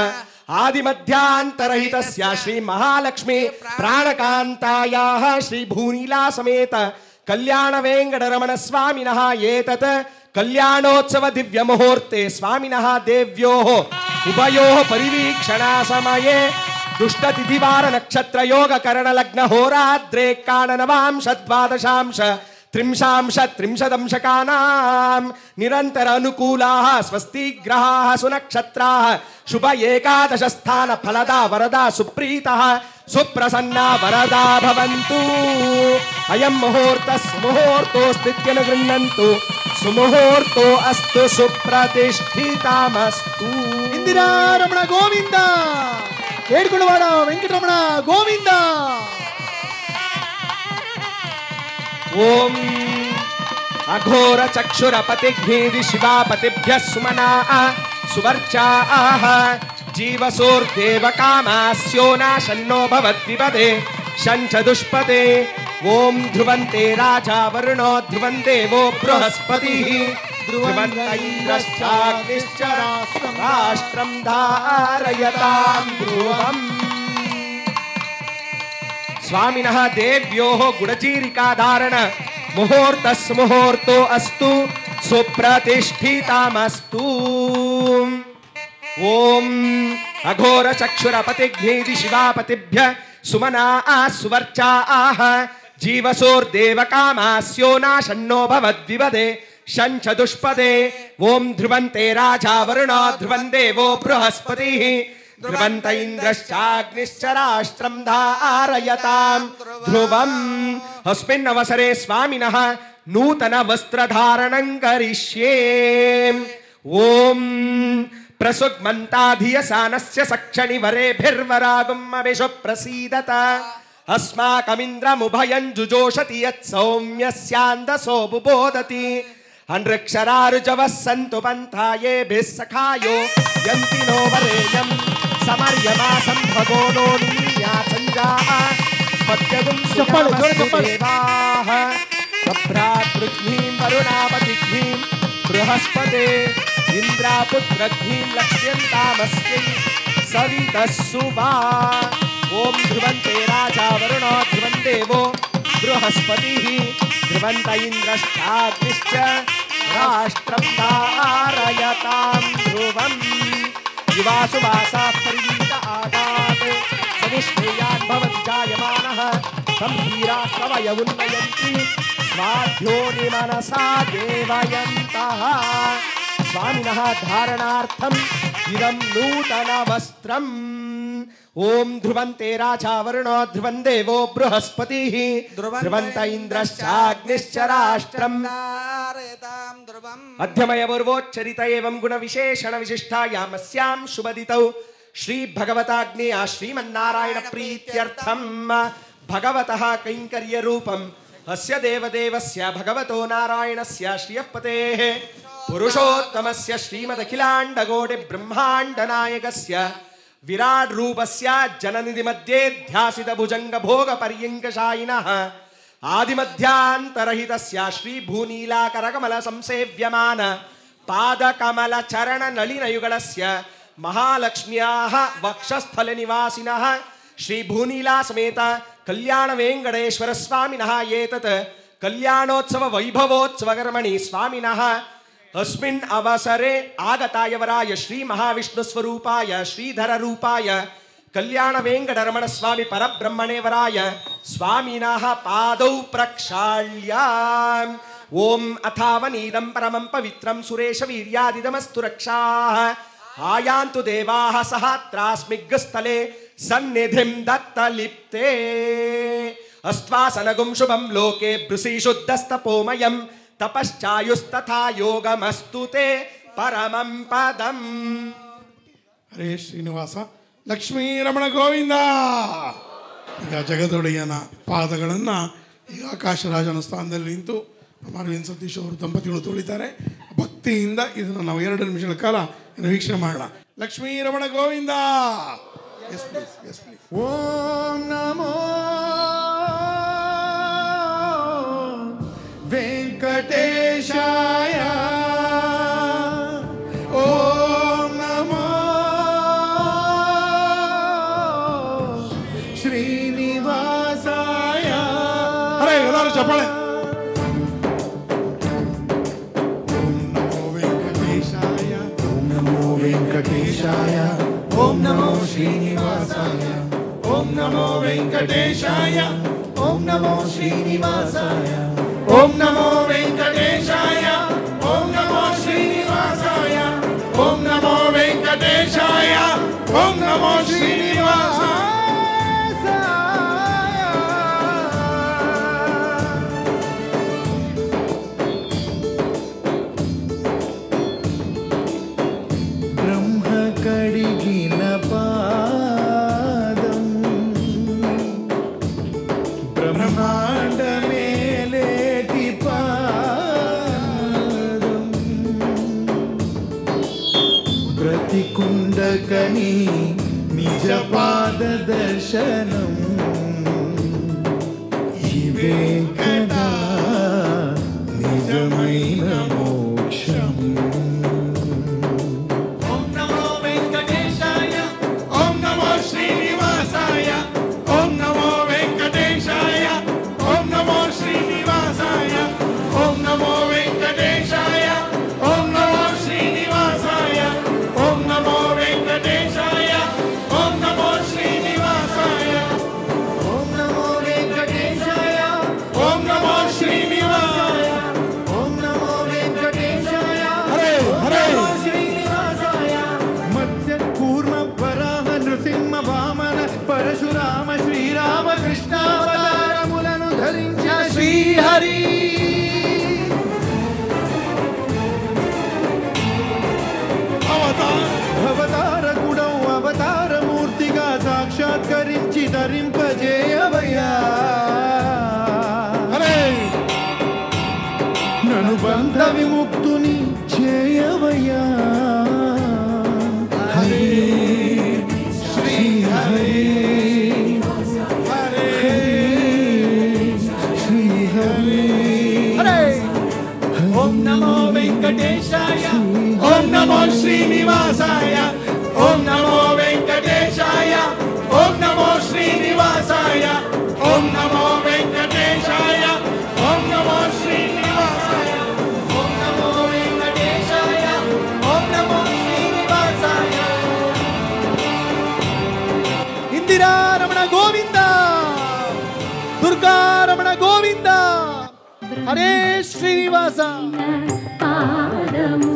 आदिमध्यांतरहितस्य श्री महालक्ष्मी प्राणकांतायाः श्री भूनीला समेत कल्याण वेंकटरमण स्वामिनः एतत् कल्याणोत्सव दिव्य मुहूर्ते स्वामिनः देव्योः उभयोः परिवीक्षणा समये दुष्टतिथिवार नक्षत्र योग करण लग्न होराद्रे काण नवांश द्वादशांश त्रिंशांश त्रिंशदंशकानां निरंतर अनुकूलाः स्वस्ति ग्रहाः सुनक्षत्राः शुभ एकादश स्थान फलदा वरदा सुप्रीतः सुप्रसन्ना वरदा भवन्तु अयं मुहूर्तः सुमुहूर्तोऽस्तित्यन गृह्णन्तु सुमुहूर्तो अस्तु सुप्रतिष्ठितामस्तु इंदिरा रमण गोविंद ఏడుకొండవాడ వెంకటరమణ గోవింద ओम अघोर चक्षुरपतिघ्नेदि शिवापतिभ्यः सुमना सुवर्चाः जीवसोर्देवकामास्यो नाशन्नो भवद्विपदे शंच दुष्पदे ओम ध्रुवन्ते राजा वरुणो ध्रुवं देवो बृहस्पतिः ध्रुवन्त इन्द्रश्चाग्निश्च राष्ट्रं धारयतां ध्रुवम् स्वामिनः देव्योः गुडचीरिका धारण मुहूर्तस् मुहूर्तो अस्तु सुप्रतिष्ठितामस्तु ओम अघोर चक्षुरपतिघ्नेदि शिवापतिभ्यः सुमना सुवर्चाः जीवसोर्देवकामास्यो नाशन्नो भवद्विपदे शंच दुष्पदे ओम ध्रुवन्ते राजा वरुणो ध्रुवं देवो बृहस्पतिः ध्रुवन्त इन्द्रश्चाग्निश्च राष्ट्रं धारयतां ध्रुवम् अस्मिन् अवसरे स्वामिनः नूतन वस्त्रधारणं करिष्ये ओम प्रसुग्मन्ताधियसानस्य सक्षणि वरेभिर्वरागुम् अभिषु प्रसीदत अस्माकमिन्द्रमुभयं जुजोषति यत् सौम्यस्यान्दसो बुबोधति अनृक्षरारुजवः सन्तु पन्था येभिः सखायो यन्ति नो वरेयं समर्यमा सम्भगो नो निन्या सञ्जाः स्पत्यगुं सुदेवाः सभ्रातृघ्नीं वरुणापतिघ्नीं बृहस्पते इन्द्रापुत्रघ्नीं लक्ष्यन्तामस्यै सवितः सुवा ॐ ध्रुवन्ते राजा वरुणो ध्रुवं देवो बृहस्पतिः ध्रुवन्त इन्द्रश्चाग्निश्च राष्ट्रं धारयतां ध्रुवम् युवासु वासाः परिवीत आगात् सनिष्ठेयान् भवति जायमानः गम्भीराः कवय उन्नयन्ति स्वाध्योनि मनसा देवयन्तः स्वामिनः धारणार्थम् इदं नूतनवस्त्रम् ओम ध्रुवन्ते राजा वरुणो ध्रुवं देवो बृहस्पतिः ध्रुवन्त इन्द्रश्चाग्निश्च राष्ट्रम् अध्यमयपूर्वोच्चरित एवं गुणविशेषण विशिष्टायामस्यां शुभदितौ श्री भगवताग्नेया श्रीमन्नारायण प्रीत्यर्थम् भगवतः कैङ्कर्य रूपम् अस्य देवदेवस्य भगवतो नारायणस्य श्रियःपतेः पुरुषोत्तमस्य श्रीमदखिलाण्डकोटि ब्रह्माण्ड नायकस्य विराट रूपस्य जननिधि मध्ये ध्यासित भुजंग भोग पर्यंकशायिनः आदिमध्यांतरहितस्य श्री भूनीलाकर कमल संसेव्यमान पाद कमल चरण नलिनयुगलस्य महालक्ष्म्याः वक्षस्थल निवासिनः श्री भूनीला समेत कल्याण वेंकटेश्वर स्वामिनः एतत् कल्याणोत्सव वैभवोत्सव कर्मणि स्वामिनः अस्मिन् अवसरे आगताय वराय श्री महाविष्णु स्वरूपाय श्रीधर रूपाय कल्याण वेंकटरमण स्वामी परब्रह्मणे वराय स्वामिनः पादौ प्रक्षाल्य ओम अथावनीदं परमं पवित्रं सुरेश वीर्यादिदमस्तु रक्षाः आयान्तु देवाः सहस्रास्मिग्स्थले सन्निधिं दत्तलिप्ते अस्त्वासनगुं शुभं लोके भृषिशुद्धस्तपोमयम् तपश्चायुस्तथा योगमस्तु ते परमं पदम् ಹರೇ ಶ್ರೀನಿವಾಸ ಲಕ್ಷ್ಮೀ ರಮಣ ಗೋವಿಂದ. ಈಗ ಜಗದೊಡೆಯನ ಪಾದಗಳನ್ನು ಈಗ ಆಕಾಶರಾಜನ ಸ್ಥಾನದಲ್ಲಿ ನಿಂತು ಅರವಿಂದ್ ಸತೀಶ್ ಅವರು ದಂಪತಿಗಳು ತೊಳಿತಾರೆ. ಭಕ್ತಿಯಿಂದ ಇದನ್ನು ನಾವು 2 ನಿಮಿಷಗಳ ಕಾಲ ವೀಕ್ಷಣೆ ಮಾಡೋಣ. Lakshmi Ramana Govinda. Yes please, yes please. ಓಂ ನಮೋ ವೆಂಕಟೇಶಾಯ. ಓಂ ನಮೋ ಶ್ರೀನಿವಾಸಾಯ. ಅರೆ ಎಲ್ಲರೂ ಚಪ್ಪಾಳೆ. ಓಂ ನಮೋ ವೆಂಕಟೇಶಾಯ. ಓಂ ನಮೋ ವೆಂಕಟೇಶಾಯ. ಓಂ ನಮೋ ಶ್ರೀನಿವಾಸಾಯ. ಓಂ ನಮೋ ವೆಂಕಟೇಶಾಯ. ಓಂ ನಮೋ ಶ್ರೀನಿವಾಸಾಯ. ಓಂ ನಮೋ ವೆಂಕಟೇಶಾಯ. ಓಂ ನಮೋ ಶ್ರೀನಿವಾಸಾಯ. ಓಂ ನಮೋ ವೆಂಕಟೇಶಾಯ. ಓಂ ನಮೋ ಶ್ರೀನಿವಾಸಾಯ. ಬ್ರಹ್ಮ ಕಡಿಗಿನ ಪಾದಂ ಬ್ರಹ್ಮಾಂಡ ಮೇಲೇಟಿ ಪಾದಂ ప్రతికుండకని నిజ పాద దర్శనం ఇవే కదా నిజమైన మోక్షం. ಓಂ ನಮೋ ವೆಂಕಟೇಶಾಯ. ಓಂ ನಮೋ ಶ್ರೀನಿವಾಸಾಯ. ಓಂ ನಮೋ ವೆಂಕಟೇಶಾಯ. ಓಂ ನಮೋ ಶ್ರೀನಿವಾಸಾಯ. ಓಂ ನಮೋ ವೆಂಕಟೇಶಾಯ. ಓಂ ನಮೋ ಶ್ರೀನಿವಾಸಾಯ. ಓಂ ನಮೋ ವೆಂಕಟೇಶಾಯ. ಓಂ ನಮೋ ಶ್ರೀನಿವಾಸಾಯ. ಓಂ ನಮೋ ವೆಂಕಟೇಶಾಯ. ಓಂ ನಮೋ ಶ್ರೀನಿವಾಸಾಯ. ಓಂ ನಮೋ ವೆಂಕಟೇಶಾಯ. ಹರೇ ಹರೇ. శ్రీనివాసాయ. మత్స్య కూర్మ వరాహ నృసింహ వామన పరశురామ శ్రీరామ కృష్ణావతారములను ధరించిన శ్రీహరి. అవతారకుడౌ అవతారమూర్తిగా సాక్షాత్కరించి ధరింపజేయవయ్యా. హరే. నను బంధ విముక్తుని చేయవయ్యా. హరే శ్రీనివాస. పాదము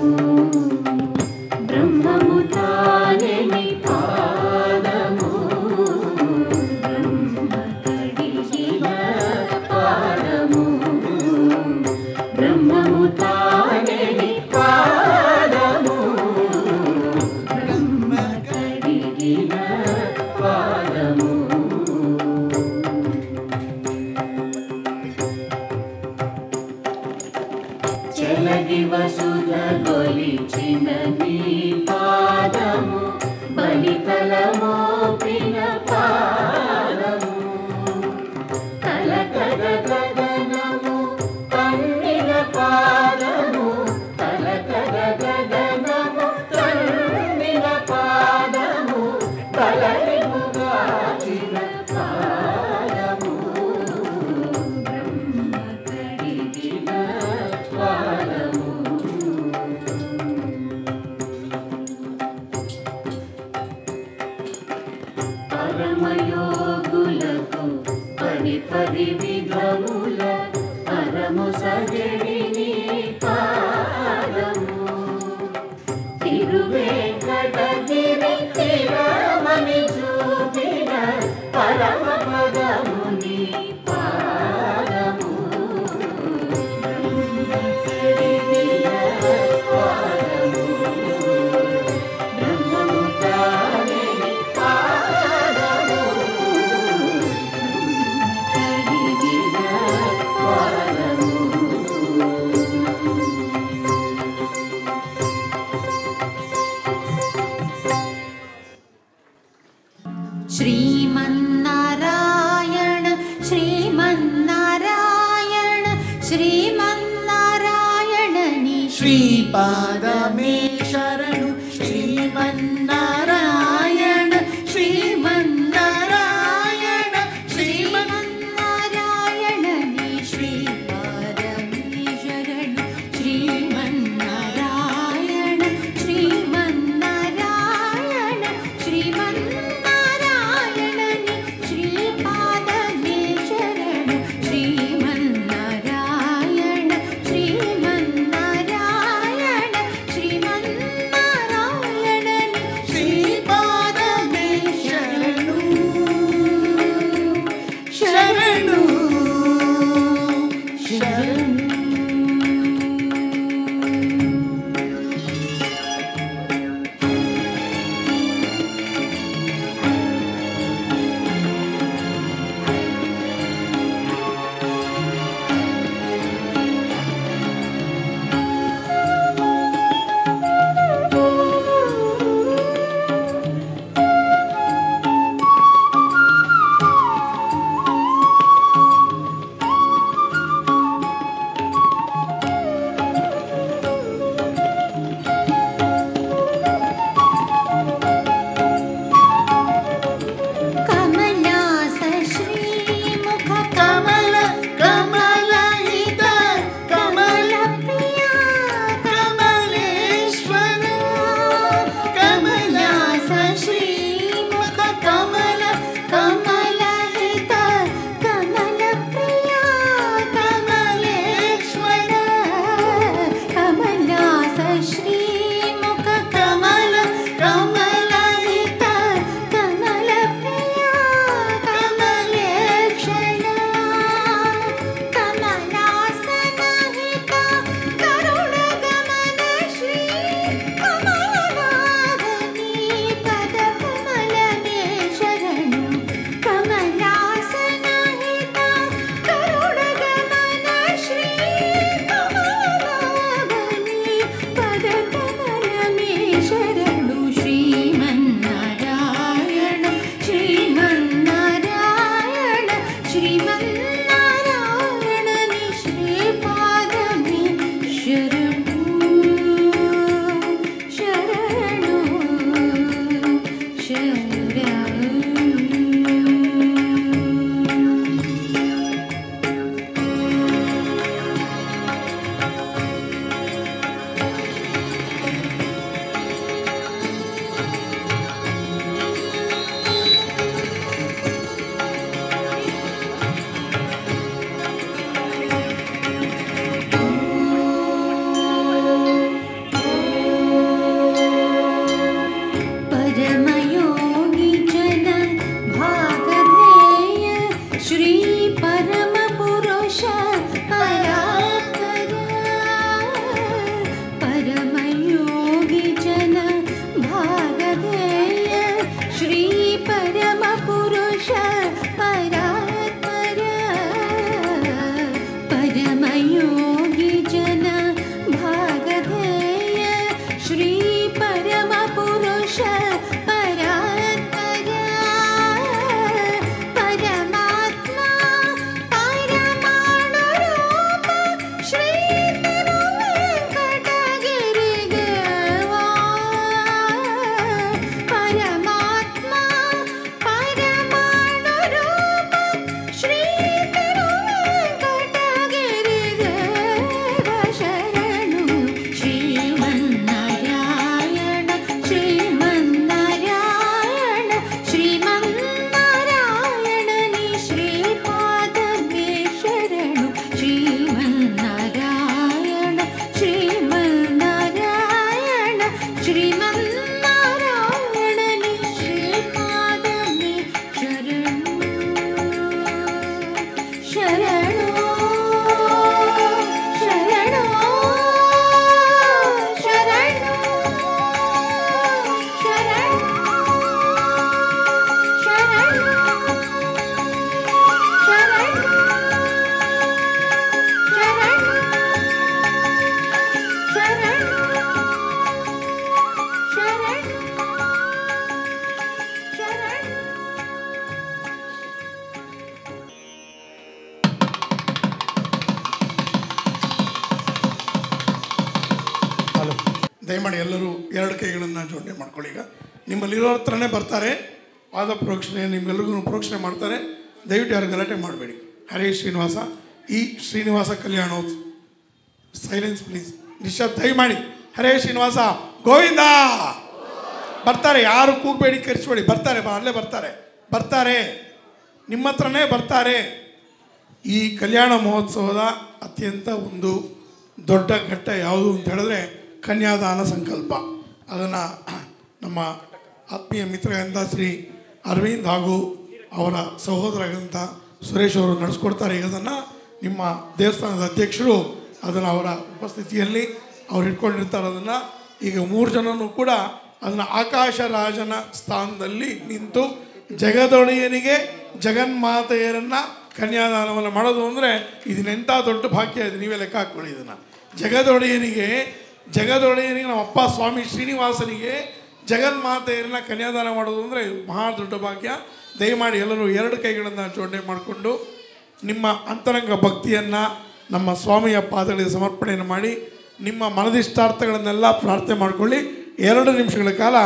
బ్రహ్మము తానే నీ పాదము బ్రహ్మ కడిగిన పాదము బ్రహ్మము తానే నీ పాదము బ్రహ్మ కడిగిన పాదము. చెలగి వసుధ గొలిచిన నీ పాదము బలితల మోపిన పాదము కలకద గగనము తన్నిన పాదము కలకద గగనము తన్నిన పాదము బలరిముగాచిన పాదము బ్రహ్మ కడిగిన పాదము. పరమయోగులకు పది పది విధముల పరము సగడి నీ పాదము తిరువేంకటగిరి తిరమని చూపిన పరమ పదము నీ పాదము బ్రహ్మ కడిగిన పాదము బ్రహ్మము తానే నీ పాదము కడిగిన పాదము. శ్రీమన్నారాయణ శ్రీమన్నారాయణ శ్రీమన్నారాయణ నీ శ్రీపాదమే శరణు శ్రీమన్నారాయణ శ్రీమన్నారాయణ శ్రీమన్నారాయణ నీ శ్రీపాదమే శరణు శ్రీమన్నారాయణ శ్రీమన్నారాయణ శ్రీమన్నారాయణ నీ శ్రీపాదమే శరణు శ్రీమన్నారాయణ శ్రీమన్నారాయణ శ్రీమన్నారాయణ నీ श्रीमन्नारायणनि श्रीपादमे शरणो शरणो शरणो शरणो ದಯಮಾಡಿ ಎಲ್ಲರೂ ಎರಡು ಕೈಗಳನ್ನು ಜೋಡಣೆ ಮಾಡ್ಕೊಳ್ಳಿ. ಈಗ ನಿಮ್ಮಲ್ಲಿರೋ ಹತ್ರನೇ ಬರ್ತಾರೆ, ಪಾದ ಪ್ರೋಕ್ಷಣೆ ನಿಮ್ಮೆಲ್ಲರಿಗೂ ಪ್ರೋಕ್ಷಣೆ ಮಾಡ್ತಾರೆ. ದಯವಿಟ್ಟು ಯಾರು ಗಲಾಟೆ ಮಾಡಬೇಡಿ. ಹರೇ ಶ್ರೀನಿವಾಸ. ಈ ಶ್ರೀನಿವಾಸ ಕಲ್ಯಾಣೋತ್ಸವ ಸೈಲೆನ್ಸ್ ಪ್ಲೀಸ್, ನಿಶಬ್ದ ದಯಮಾಡಿ. ಹರೇ ಶ್ರೀನಿವಾಸ ಗೋವಿಂದ. ಬರ್ತಾರೆ, ಯಾರು ಕೂಗಬೇಡಿ, ಕರೆಸ್ಬೇಡಿ. ಬರ್ತಾರೆ, ಅಲ್ಲೇ ಬರ್ತಾರೆ, ನಿಮ್ಮ ಹತ್ರನೇ ಬರ್ತಾರೆ. ಈ ಕಲ್ಯಾಣ ಮಹೋತ್ಸವದ ಅತ್ಯಂತ ಒಂದು ದೊಡ್ಡ ಘಟ್ಟ ಯಾವುದು ಅಂತ ಹೇಳಿದ್ರೆ ಕನ್ಯಾದಾನ ಸಂಕಲ್ಪ. ಅದನ್ನು ನಮ್ಮ ಆತ್ಮೀಯ ಮಿತ್ರರಂತ ಶ್ರೀ ಅರವಿಂದ್ ಹಾಗೂ ಅವರ ಸಹೋದರರಂತ ಸುರೇಶ್ ಅವರು ನಡೆಸ್ಕೊಡ್ತಾರೆ. ಈಗ ಅದನ್ನು ನಿಮ್ಮ ದೇವಸ್ಥಾನದ ಅಧ್ಯಕ್ಷರು ಅದನ್ನು ಅವರ ಉಪಸ್ಥಿತಿಯಲ್ಲಿ ಅವ್ರು ಇಟ್ಕೊಂಡಿರ್ತಾರೆ. ಅದನ್ನು ಈಗ 3 ಜನನೂ ಕೂಡ ಅದನ್ನು ಆಕಾಶ ರಾಜನ ಸ್ಥಾನದಲ್ಲಿ ನಿಂತು ಜಗದೊಡೆಯನಿಗೆ ಜಗನ್ಮಾತೆಯರನ್ನು ಕನ್ಯಾದಾನವನ್ನು ಮಾಡೋದು ಅಂದರೆ ಇದನ್ನೆಂಥ ದೊಡ್ಡ ಭಾಗ್ಯ ಇದೆ. ನೀವೇ ಲೆಕ್ಕ ಹಾಕ್ಕೊಳ್ಳಿ ಇದನ್ನು. ಜಗದೊಡೆಯನಿಗೆ ನಮ್ಮ ಅಪ್ಪ ಸ್ವಾಮಿ ಶ್ರೀನಿವಾಸನಿಗೆ ಜಗನ್ಮಾತೆಯರನ್ನ ಕನ್ಯಾದಾನ ಮಾಡೋದು ಅಂದರೆ ಮಹಾ ದೊಡ್ಡ ಭಾಗ್ಯ. ದಯಮಾಡಿ ಎಲ್ಲರೂ 2 ಕೈಗಳನ್ನು ಜೋಡಣೆ ಮಾಡಿಕೊಂಡು ನಿಮ್ಮ ಅಂತರಂಗ ಭಕ್ತಿಯನ್ನು ನಮ್ಮ ಸ್ವಾಮಿಯ ಪಾದಗಳಿಗೆ ಸಮರ್ಪಣೆಯನ್ನು ಮಾಡಿ ನಿಮ್ಮ ಮನದಿಷ್ಟಾರ್ಥಗಳನ್ನೆಲ್ಲ ಪ್ರಾರ್ಥನೆ ಮಾಡಿಕೊಳ್ಳಿ. 2 ನಿಮಿಷಗಳ ಕಾಲ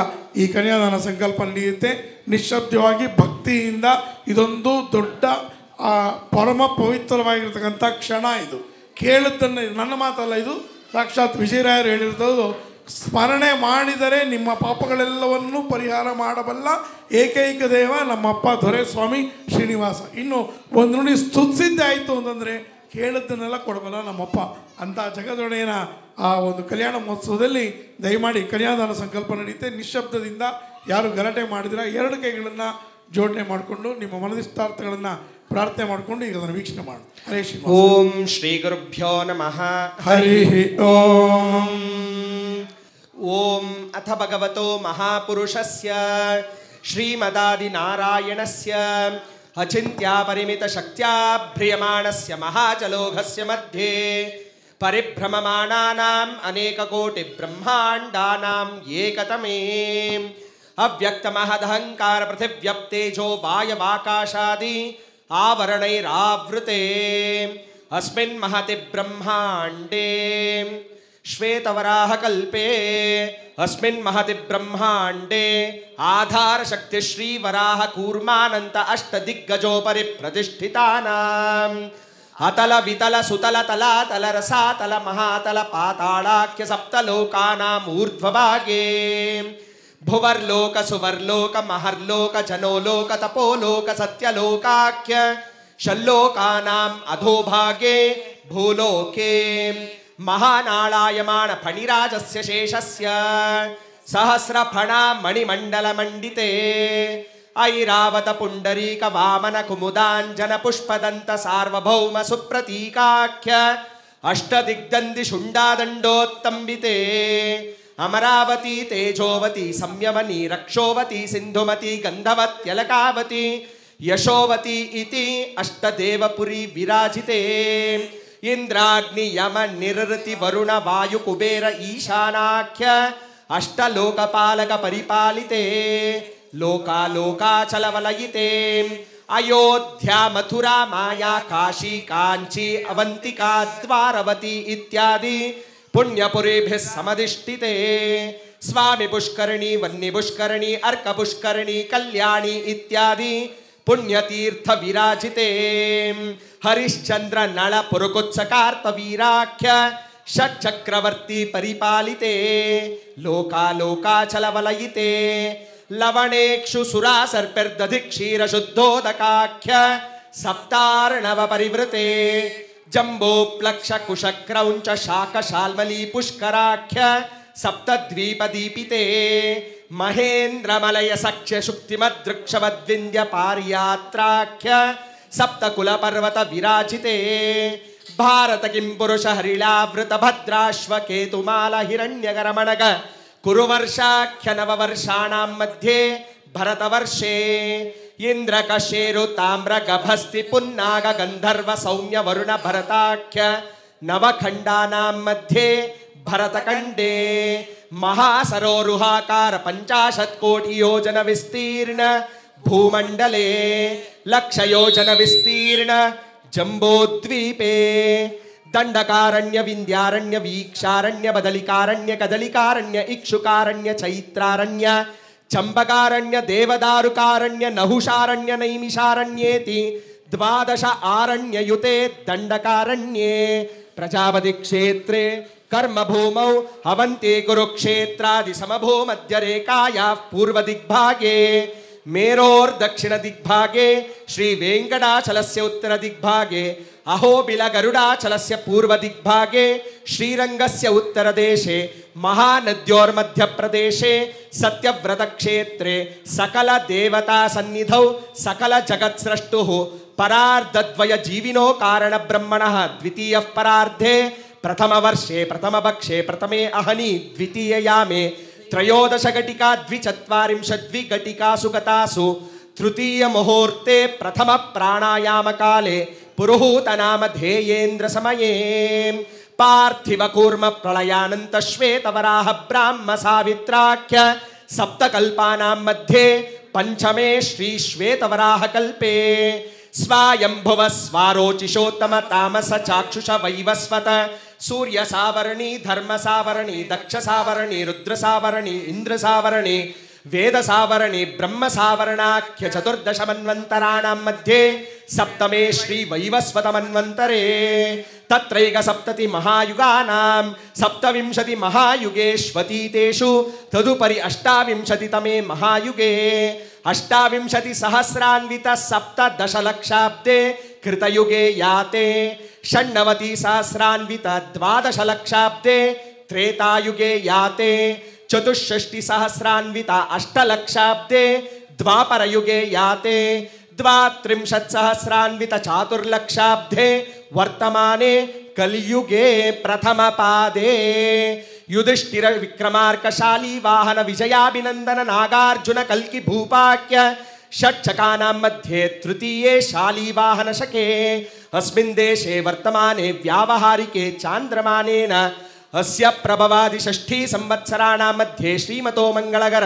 ಈ ಕನ್ಯಾದಾನ ಸಂಕಲ್ಪ ನಡೆಯುತ್ತೆ. ನಿಶ್ಶಬ್ದವಾಗಿ ಭಕ್ತಿಯಿಂದ ಇದೊಂದು ದೊಡ್ಡ ಪರಮ ಪವಿತ್ರವಾಗಿರ್ತಕ್ಕಂಥ ಕ್ಷಣ. ಇದು ಕೇಳಿದ್ದನ್ನು, ನನ್ನ ಮಾತಲ್ಲ, ಇದು ಸಾಕ್ಷಾತ್ ವಿಜಯರಾಯರು ಹೇಳಿರ್ತದ್ದು. ಸ್ಮರಣೆ ಮಾಡಿದರೆ ನಿಮ್ಮ ಪಾಪಗಳೆಲ್ಲವನ್ನೂ ಪರಿಹಾರ ಮಾಡಬಲ್ಲ ಏಕೈಕ ದೇವ ನಮ್ಮಪ್ಪ ದೊರೆಸ್ವಾಮಿ ಶ್ರೀನಿವಾಸ. ಇನ್ನು ಒಂದು ನುಡಿ ಸ್ತುತಿಸಿದ್ದೆ ಆಯಿತು ಅಂತಂದರೆ ಕೇಳಿದ್ದನ್ನೆಲ್ಲ ಕೊಡಬಲ್ಲ ನಮ್ಮಪ್ಪ ಅಂತ ಜಗದೊಡೆಯನ ಆ ಒಂದು ಕಲ್ಯಾಣ ಮಹೋತ್ಸವದಲ್ಲಿ ದಯಮಾಡಿ ಕನ್ಯಾದಾನ ಸಂಕಲ್ಪ ನಡೆಯುತ್ತೆ. ನಿಶ್ಶಬ್ದದಿಂದ ಯಾರು ಗಲಾಟೆ ಮಾಡಿದಿರ 2 ಕೈಗಳನ್ನು ಜೋಡಣೆ ಮಾಡಿಕೊಂಡು ನಿಮ್ಮ ಮನದಿಷ್ಟಾರ್ಥಗಳನ್ನು ಪ್ರಾರ್ಥನೆ ಮಾಡಿಕೊಂಡು ಈಗ ಅದನ್ನು ವೀಕ್ಷಣೆ ಮಾಡಿ. ಹರೇ ಶ್ರೀ ಓಂ ಶ್ರೀ ಗುರುಭ್ಯೋ ನಮಃ. ಹರಿ ಓಂ. ಓಂ ಅಥ ಭಗವತೋ ಮಹಾಪುರುಷಸ್ಯ ಶ್ರೀಮದಾದಿನಾರಾಯಣಸ್ಯ ಅಚಿಂತ್ಯ ಪರಿಮಿತ ಶಕ್ತ್ಯಾ ಭ್ರಿಯಮಾಣಸ್ಯ ಮಹಾಜಲೋಘಸ್ಯ ಮಧ್ಯೆ ಪರಿಭ್ರಮಮಾಣಾನಾಂ ಅನೇಕಕೋಟಿ ಬ್ರಹ್ಮಾಂಡಾನಾಂ ಏಕತಮೇ ಅವ್ಯಕ್ತಮಹದಹಂಕಾರ ಪೃಥಿವ್ಯಪ್ತೇಜೋ ವಾಯವಾಕಾಶಾದಿ ಆವರಣೈರಾವೃತೆ ಅಸ್ಮಿನ್ ಮಹತಿ ಬ್ರಹ್ಮಾಂಡೇ ಶ್ವೇತವರಾಹಕಲ್ಪೇ ಅಸ್ಮಿನ್ ಮಹತಿ ಬ್ರಹ್ಮಾಂಡೇ ಆಧಾರ ಶಕ್ತಿ ಶ್ರೀವರಾಹ ಕೂರ್ಮಾನಂತ ಅಷ್ಟದಿಗ್ಗಜೋಪರಿ ಪ್ರತಿಷ್ಠಿತಾನಾಂ ಅತಲ ವಿತಲ ಸುತಲ ತಲಾತಲ ರಸಾತಲ ಮಹಾತಲ ಪಾತಾಳಾಖ್ಯ ಸಪ್ತಲೋಕಾನಾಂ ಊರ್ಧ್ವಭಾಗೇ ಭುವರ್ಲೋಕ ಸುವರ್ಲೋಕ ಮಹರ್ಲೋಕ ಜನೋಲೋಕ ತಪೋಲೋಕ ಸತ್ಯಲೋಕಾಖ್ಯ ಷಲ್ಲೋಕಾನಾಂ ಅಧೋಭಾಗೆ ಭೂಲೋಕೆ ಮಹಾನಾಳಾಯಮಾನ ಫಣಿರಾಜಸ್ಯ ಶೇಷಸ್ಯ ಸಹಸ್ರಫಣ ಮಣಿಮಂಡಲಮಂಡಿತೆ ಐರಾವತ ಪುಂಡರೀಕ ವಾಮನ ಕುಮುದಾಂಜನ ಪುಷ್ಪದಂತ ಸಾರ್ವಭೌಮ ಸುಪ್ರತೀಕಾಖ್ಯ ಅಷ್ಟದಿಗ್ಗಂಧಿ ಶುಂಡಾದಂಡೋತ್ತಂಬಿತೆ ಅಮರಾವತಿ ತೇಜೋವತಿ ಸಂಯಮನಿ ರಕ್ಷೋವತಿ ಸಿಂಧುಮತಿ ಗಂಧವತ್ಯಲಕಾವತಿ ಯಶೋವತಿ ಇತಿ ಅಷ್ಟದೇವಪುರಿ ವಿರಾಜಿತೆ ಇಂದ್ರಾಗ್ನಿ ಯಮ ನಿರೃತಿ ವರುಣ ವಾಯು ಕುಬೇರ ಈಶಾನಾಖ್ಯ ಅಷ್ಟಲೋಕಪಾಲಕ ಪರಿಪಾಲಿತೆ ಲೋಕಾಲೋಕಾಚಲವಲಯಿತೆ ಅಯೋಧ್ಯಾ ಮಥುರಾ ಮಾಯಾ ಕಾಶಿ ಕಾಂಚಿ ಅವಂತಿಕಾ ದ್ವಾರವತಿ ಇತ್ಯಾದಿ ಪುಣ್ಯಪುರೇಭ್ಯಃ ಸಮಧಿಷ್ಠಿತೆ ಸ್ವಾಮಿ ಪುಷ್ಕರಣಿ ವನ್ನಿ ಪುಷ್ಕರಣಿ ಅರ್ಕ ಪುಷ್ಕರಣಿ ಕಲ್ಯಾಣಿ ಇತ್ಯಾದಿ ಪುಣ್ಯತೀರ್ಥ ವಿರಾಜಿತೆ ಹರಿಶ್ಚಂದ್ರ ನಳ ಪುರುಕುತ್ಸಕಾರ್ಥ ವೀರಾಖ್ಯ ಷಟ್ಚಕ್ರವರ್ತಿ ಪರಿಪಾಲಿತೆ ಲೋಕಾಲೋಕಾಚಲವಲಯಿತೆ ಲವಣೇಕ್ಷು ಸುರಾ ಸರ್ಪಿರ್ದಧಿ ಕ್ಷೀರ ಶುದ್ಧೋದಕಾಖ್ಯ ಸಪ್ತಾರ್ಣವ ಪರಿವೃತೆ ಜಂಬೋ ಪ್ಲಕ್ಷ ಕುಶಕ್ರೌಂಚ ಶಾಖ ಶಾಲ್ಮಲಿ ಪುಷ್ಕರಾಖ್ಯ ಸಪ್ತದ್ವೀಪದೀಪಿತೆ ಮಹೇಂದ್ರಮಲಯ ಸಖ್ಯ ಶುಕ್ತಿಮದೃಕ್ಷವದ್ವಿಂಧ್ಯ ಪಾರಿಯಾತ್ರಾಖ್ಯ ಸಪ್ತಕುಲ ಪರ್ವತ ವಿರಾಜಿತೆ ಭಾರತ ಕಿಂ ಪುರುಷ ಹರಿಳಾವೃತ ಭದ್ರಾಶ್ವ ಕೇತುಮಾಲ ಹಿರಣ್ಯಗರಮಣಗ ಕುರುವರ್ಷಾಖ್ಯ ನವವರ್ಷಾಣಾಂ ಮಧ್ಯೆ ಭರತವರ್ಷೇ ಇಂದ್ರಕಶೇರು ತಾಮ್ರ ಗಭಸ್ತಿ ಪುನ್ನಾಗ ಗಂಧರ್ವ ಸೌಮ್ಯ ವರುಣ ಭರತಾಖ್ಯ ನವಖಂಡಾನಾಂ ಮಧ್ಯೆ ಭರತಖಂಡೇ ಮಹಾಸರೋರುಹಾಕಾರ 50 ಕೋಟಿ ಯೋಜನ ವಿಸ್ತೀರ್ಣ ಭೂಮಂಡಲೇ ಲಕ್ಷ ಯೋಜನ ವಿಸ್ತೀರ್ಣ ಜಂಬೋದ್ವೀಪೇ ದಂಡಕಾರಣ್ಯ ವಿಂಧ್ಯಾರಣ್ಯ ವೀಕ್ಷಾರಣ್ಯ ಬದಲಿಕಾರಣ್ಯ ಕದಲಿಕಾರಣ್ಯ ಇಕ್ಷುಕಾರಣ್ಯ ಚೈತ್ರಾರಣ್ಯ ಚಂಬಕಾರಣ್ಯ ದೇವದಾರುಕಾರಣ್ಯ ನಹುಷಾರಣ್ಯ ನೈಮಿಷಾರಣ್ಯೇತಿ 12 ಆರಣ್ಯಯುತೆ ದಂಡಕಾರಣ್ಯೇ ಪ್ರಜಾಪತಿ ಕ್ಷೇತ್ರೇ ಕರ್ಮಭೂಮೌ ಅವಂತೆ ಕುರುಕ್ಷೇತ್ರಾದಿ ಸಮಭೂ ಮಧ್ಯರೇಖಾಯಾಃ ಪೂರ್ವದಿಗ್ಭಾಗೆ ಮೇರೋರ್ದಕ್ಷಿಣ ದಿಗ್ಭಾಗೆ ಶ್ರೀ ವೆಂಕಟಾಚಲಸ್ಯ ಉತ್ತರ ದಿಗ್ಭಾಗೆ ಅಹೋಬಿಲ ಗರುಡಾಚಲಸ್ಯ ಪೂರ್ವ ದಿಗ್ಭಾಗೆ ಶ್ರೀರಂಗಸ್ಯ ಉತ್ತರ ದೇಶೆ ಮಹಾನದ್ಯೋರ್ಮಧ್ಯ ಪ್ರದೇಶೆ ಸತ್ಯವ್ರತ ಕ್ಷೇತ್ರೇ ಸಕಲ ದೇವತಾ ಸನ್ನಿಧೌ ಸಕಲ ಜಗತ್ಸ್ರಷ್ಟುಃ ಪರಾರ್ಧದ್ವಯ ಜೀವಿನೋ ಕಾರಣ ಬ್ರಹ್ಮಣಃ ದ್ವಿತೀಯಃ ಪರಾರ್ಧೆ ಪ್ರಥಮ ವರ್ಷೆ ಪ್ರಥಮ ಭಕ್ಷೆ ಪ್ರಥಮೇ ಅಹನಿ ದ್ವಿತೀಯ ಯಾಮೆ ತ್ರಯೋದಶ ಘಟಿಕಾ ದ್ವಿಚತ್ವಾರಿಂಶದ್ವಿ ಘಟಿಕಾಸು ಗತಾಸು ತೃತೀಯ ಮುಹೂರ್ತೆ ಪ್ರಥಮ ಪ್ರಾಣಾಯಾಮ ಕಾಲೆ ಪುರುಹೂತ ನಾಮ ಧ್ಯೇಯೇಂದ್ರ ಸಮಯೇ ಪಾರ್ಥಿವ ಕೂರ್ಮ ಪ್ರಳಯಾನಂತ ಶ್ವೇತವರಾಹ ಬ್ರಾಹ್ಮ ಸಾವಿತ್ರಾಖ್ಯ ಸಪ್ತಕಲ್ಪಾನಾಂ ಮಧ್ಯೆ ಪಂಚಮೇ ಶ್ರೀ ಶ್ವೇತವರಾಹ ಕಲ್ಪೇ ಸ್ವಾಯಂಭುವ ಸ್ವಾರೋಚಿಷೋತ್ತಮ ತಾಮಸ ಚಾಕ್ಷುಷ ವೈವಸ್ವತ ಸೂರ್ಯ ಸಾವರಣಿ ಧರ್ಮ ಸಾವರಣಿ ದಕ್ಷ ಸಾವರಣಿ ರುದ್ರ ಸಾವರಣಿ ಇಂದ್ರ ಸಾವರಣಿ ವೇದ ಸಾವರಣಿ ಬ್ರಹ್ಮ ಸಾವರಣಾಖ್ಯ ಚತುರ್ದಶ ಮನ್ವಂತರಾಣಾಂ ಮಧ್ಯೆ ಸಪ್ತಮೇ ಶ್ರೀ ವೈವಸ್ವತ ಮನ್ವಂತರೇ ತತ್ರೈಕ ಸಪ್ತತಿ ಮಹಾಯುಗಾನಾಂ ಸಪ್ತವಿಂಶತಿ ಮಹಾಯುಗೇಶ್ವತೀತೇಷು ತದುಪರಿ ಅಷ್ಟಾವಿಂಶತಿ ತಮೇ ಮಹಾಯುಗೆ ಅಷ್ಟಾವಿಂಶತಿ ಸಹಸ್ರಾನ್ವಿತ ಸಪ್ತದಶಲಕ್ಷಾಬ್ದೆ ಕೃತಯುಗೆ ಯಾತೆ ಷಣ್ಣವತಿ ಸಹಸ್ರಾನ್ವಿತ ದ್ವಾದಶಲಕ್ಷಾಬ್ದೆ ತ್ರೇತಾಯುಗೆ ಯಾತೆ ಚತುಷ್ಷಷ್ಟಿ ಸಹಸ್ರಾನ್ವಿತ ಅಷ್ಟಲಕ್ಷಾಬ್ದೆ ದ್ವಾಪರಯುಗೆ ಯಾತೆ ದ್ವಾತ್ರಿಂಶತ್ ಸಹಸ್ರಾನ್ವಿತ ಚಾತುರ್ಲಕ್ಷಾಬ್ದೆ ವರ್ತಮಾನೆ ಕಲಿಯುಗೆ ಪ್ರಥಮ ಪಾದೇ ಯುಧಿಷ್ಠಿರ ವಿಕ್ರಮಾರ್ಕ ಶಾಲಿ ವಾಹನ ವಿಜಯಾಭಿನಂದನ ನಾಗಾರ್ಜುನ ಕಲ್ಕಿ ಭೂಪಾಕ್ಯ ಷಟ್ಚಕಾನಾಂ ಮಧ್ಯೆ ತೃತೀಯೇ ಶಾಲಿ ವಾಹನ ಶಕೆ ಅಸ್ಮಿನ್ ದೇಶೆ ವರ್ತಮಾನೆ ವ್ಯಾವಹಾರಿಕೆ ಚಾಂದ್ರಮಾನೇನ ಅಸ್ಯ ಪ್ರಭವಾದಿ ಷಷ್ಠಿ ಸಂವತ್ಸರಾಣಾಂ ಮಧ್ಯೆ ಶ್ರೀಮತೋ ಮಂಗಳಗರ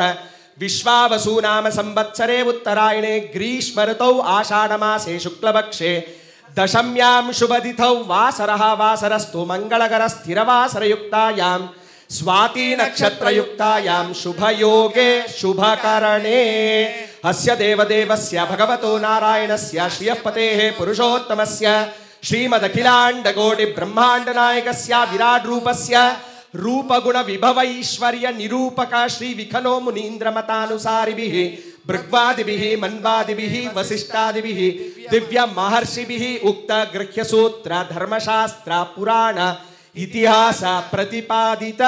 ವಿಶ್ವಾವಸು ನಾಮ ಸಂವತ್ಸರೆ ಉತ್ತರಾಯಣೆ ಗ್ರೀಷ್ಮ ಋತೌ ಆಷಾಢ ಮಾಸೆ ಶುಕ್ಲಪಕ್ಷೆ ದಶಮ್ಯಾಂ ಶುಭದಿಥೌ ವಾಸರಃ ವಾಸರಸ್ತು ಮಂಗಳಗರ ಸ್ಥಿರವಾಸರಯುಕ್ತಾಯಾಂ ಸ್ವಾತಿ ನಕ್ಷತ್ರಯುಕ್ತಾಯಾಂ ಶುಭಯೋಗೆ ಶುಭಕರಣೆ ಅಸ್ಯ ದೇವದೇವಸ್ಯ ಭಗವತೋ ನಾರಾಯಣಸ್ಯ ಶ್ರಿಯಃಪತೇಃ ಪುರುಷೋತ್ತಮಸ್ಯ ಶ್ರೀಮದಖಿಲಾಂಡಕೋಟಿ ಬ್ರಹ್ಮಾಂಡ ನಾಯಕಸ್ಯ ವಿರಾಟ್ ರೂಪಸ್ಯ ರೂಪಗುಣ ವಿಭವೈಶ್ವರ್ಯ ನಿರೂಪಕ ಶ್ರೀ ವಿಖನೋ ಮುನೀಂದ್ರ ಮತಾನುಸಾರಿಭಿಃ ಭೃಗ್ವಾದಿಭಿಃ ಮನ್ವಾದಿಭಿಃ ವಸಿಷ್ಠಾದಿಭಿಃ ದಿವ್ಯ ಮಹರ್ಷಿಭಿಃ ಉಕ್ತ ಗೃಹ್ಯ ಸೂತ್ರ ಧರ್ಮಶಾಸ್ತ್ರ ಪುರಾಣ ಇತಿಹಾಸ ಪ್ರತಿಪಾದಿತ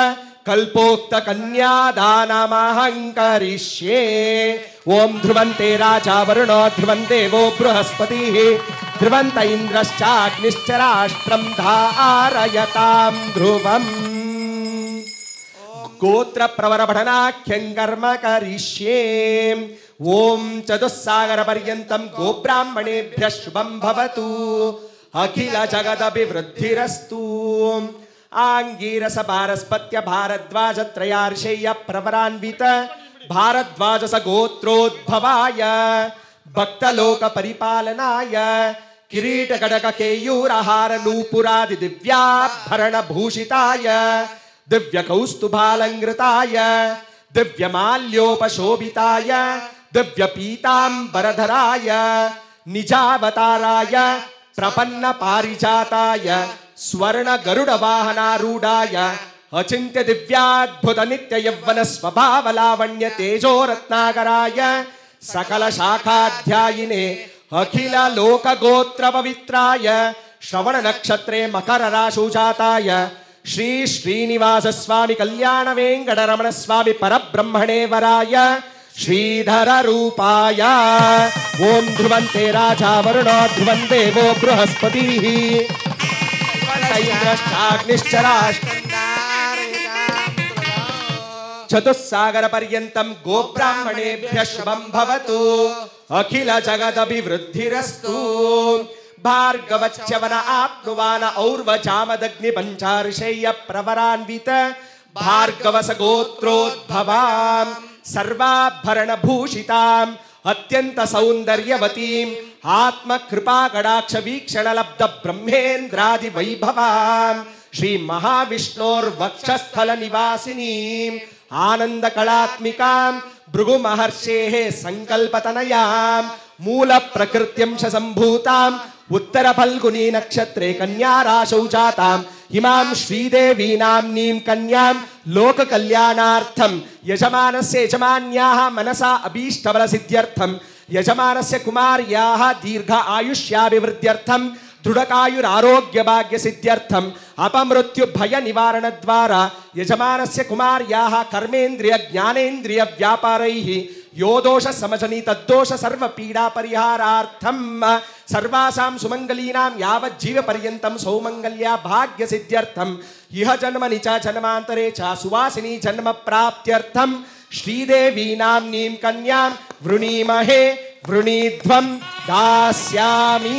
ಕಲ್ಪೋಕ್ತ ಕನ್ಯಾದಾನಮಹಂಕರಿಷ್ಯೇ ಓಂ ಧ್ರುವಂತೆ ರಾಜಾ ವರುಣೋ ಧ್ರುವಂ ದೇವೋ ಬೃಹಸ್ಪತಿಃ ಧ್ರುವಂತ ಇಂದ್ರಶ್ಚಾಗ್ನಿಶ್ಚ ರಾಷ್ಟ್ರಂ ಧಾರಯತಾಂ ಧ್ರುವಂ ಗೋತ್ರ ಪ್ರವರ ಪಠನಾಖ್ಯಂ ಕರ್ಮ ಕರಿಷ್ಯೇ ಓಂ ಚತುಸ್ಸಾಗರ ಪರ್ಯಂತಂ ಗೋಬ್ರಾಹ್ಮಣೇಭ್ಯಃ ಶುಭಂ ಭವತು ಅಖಿಲ ಜಗದಭಿವೃದ್ಧಿರಸ್ತು ಆಂಗೀರಸ ಭಾರಸ್ಪತ್ಯ ಭಾರದ್ವಾಜ ತ್ರಯಾರ್ಷೇಯ ಪ್ರವರಾನ್ವಿತ ಭಾರದ್ವಾಜಸ ಗೋತ್ರೋದ್ಭವಾಯ ಭಕ್ತಲೋಕ ಪರಿಪಾಲನಾಯ ಕಿರೀಟ ಕಡಕ ಕೇಯೂರಹಾರ ನೂಪುರಾದಿ ದಿವ್ಯಾಭರಣ ಭೂಷಿತಾಯ ದಿವ್ಯ ಕೌಸ್ತುಭಾಲಂಕೃತಾಯ ದಿವ್ಯ ಮಾಲ್ಯೋಪಶೋಭಿತಾಯ ದಿವ್ಯ ಪೀತಾಂಬರಧರಾಯ ನಿಜಾವತಾರಾಯ ಪ್ರಪನ್ನ ಪಾರಿಜಾತಾಯ ಸ್ವರ್ಣ ಗರುಡ ವಾಹನಾರೂಢಾಯ ಅಚಿಂತ್ಯ ದಿವ್ಯಾದ್ಭುತ ನಿತ್ಯ ಯೌವನ ಸ್ವಭಾವ ಲಾವಣ್ಯ ತೇಜೋ ರತ್ನಾಕರಾಯ ಸಕಲ ಶಾಖಾಧ್ಯಾಯಿನೇ ಅಖಿಲ ಲೋಕ ಗೋತ್ರ ಪವಿತ್ರಾಯ ಶ್ರವಣ ನಕ್ಷತ್ರೇ ಮಕರ ರಾಶುಜಾತಾಯ ಶ್ರೀ ಶ್ರೀನಿವಾಸ ಸ್ವಾಮಿ ಕಲ್ಯಾಣ ವೆಂಕಟರಮಣ ಸ್ವಾಮಿ ಪರಬ್ರಹ್ಮಣೇ ವರಾಯ ಶ್ರೀಧರ ರೂಪಾಯ ಓಂ ಧ್ರುವಂತೆ ರಾಜಾ ವರುಣೋ ಧ್ರುವಂ ದೇವೋ ಬೃಹಸ್ಪತಿ ಚತುಸ್ಸಾಗರ ಪರ್ಯಂತಂ ಗೋಬ್ರಾಹ್ಮಣೇಭ್ಯಃ ಶುಭಂ ಭವತು ಅಖಿಲ ಜಗದಭಿವೃದ್ಧಿರಸ್ತು ಭಾರ್ಗವಚ್ಯವನ ಆಪ್ನುವಾನ ಔರ್ವಚಾಮದಗ್ನಿ ಪಂಚಾರ್ಷೇಯ ಪ್ರವರಾನ್ವಿತ ಭಾರ್ಗವಸ ಗೋತ್ರೋದ್ಭವಾಂ ಸರ್ವಾಭರಣ ಭೂಷಿತಾಂ ಅತ್ಯಂತ ಸೌಂದರ್ಯವತೀಂ ಆತ್ಮ ಕೃಪಾ ಕಡಾಕ್ಷ ವೀಕ್ಷಣ ಲಬ್ಧ ಬ್ರಹ್ಮೇಂದ್ರಾದಿ ವೈಭವಾಂ ಶ್ರೀ ಮಹಾವಿಷ್ಣೋರ್ ವಕ್ಷಸ್ಥಲ ನಿವಾಸಿನೀಂ ಆನಂದ ಕಳಾತ್ಮಿಕಾಂ ಭೃಗು ಮಹರ್ಷೇಃ ಸಂಕಲ್ಪತನಯಾಂ ಮೂಲ ಪ್ರಕೃತ್ಯಂಶ ಸಂಭೂತಾಂ ಉತ್ತರ ಫಲ್ಗುನಿ ನಕ್ಷತ್ರೇ ಕನ್ಯಾ ರಾಶೌ ಜಾತಾಂ ಇಮಾಂ ಶ್ರೀದೇವಿ ನಾಮ್ನೀಂ ಕನ್ಯಾಂ ಲೋಕ ಕಲ್ಯಾಣಾರ್ಥಂ ಯಜಮಾನಸ್ಯ ಯಜಮಾನ್ಯಾಃ ಮನಸಾ ಅಭೀಷ್ಟಬಲ ಸಿದ್ಧ್ಯರ್ಥಂ ಯಜಮಾನಸ್ಯ ಕುಮಾರ್ಯಾಃ ದೀರ್ಘ ಆಯುಷ್ಯಾಭಿವೃದ್ಧ್ಯರ್ಥಂ ದೃಢಕಾಯುರಾರೋಗ್ಯ ಭಾಗ್ಯ ಸಿದ್ಧ್ಯರ್ಥಂ ಅಪಮೃತ್ಯು ಭಯ ನಿವಾರಣ ದ್ವಾರ ಯಜಮಾನಸ್ಯ ಕುಮಾರ್ಯಾಃ ಕರ್ಮೇಂದ್ರಿಯ ಜ್ಞಾನೇಂದ್ರಿಯ ವ್ಯಾಪಾರೈಃ ಯೋ ದೋಷ ಸಮಜನಿ ತದ್ದೋಷ ಸರ್ವ ಪೀಡಾ ಪರಿಹಾರಾರ್ಥಂ ಸರ್ವಾಸಾಂ ಸುಮಂಗಲೀನಾಂ ಯಾವಜ್ಜೀವ ಪರ್ಯಂತಂ ಸೌಮಂಗಲ್ಯ ಭಾಗ್ಯ ಸಿದ್ಧ್ಯರ್ಥಂ ಇಹ ಜನ್ಮನಿ ಚ ಜನ್ಮಾಂತರೇ ಚ ಸುವಾಸಿನಿ ಜನ್ಮ ಪ್ರಾಪ್ತ್ಯರ್ಥಂ ಶ್ರೀದೇವಿ ನಾಮ್ನೀಂ ಕನ್ಯಾಂ ವೃಣೀಮಹೇ ವೃಣೀಧ್ವಂ ದಾಸ್ಯಾಮಿ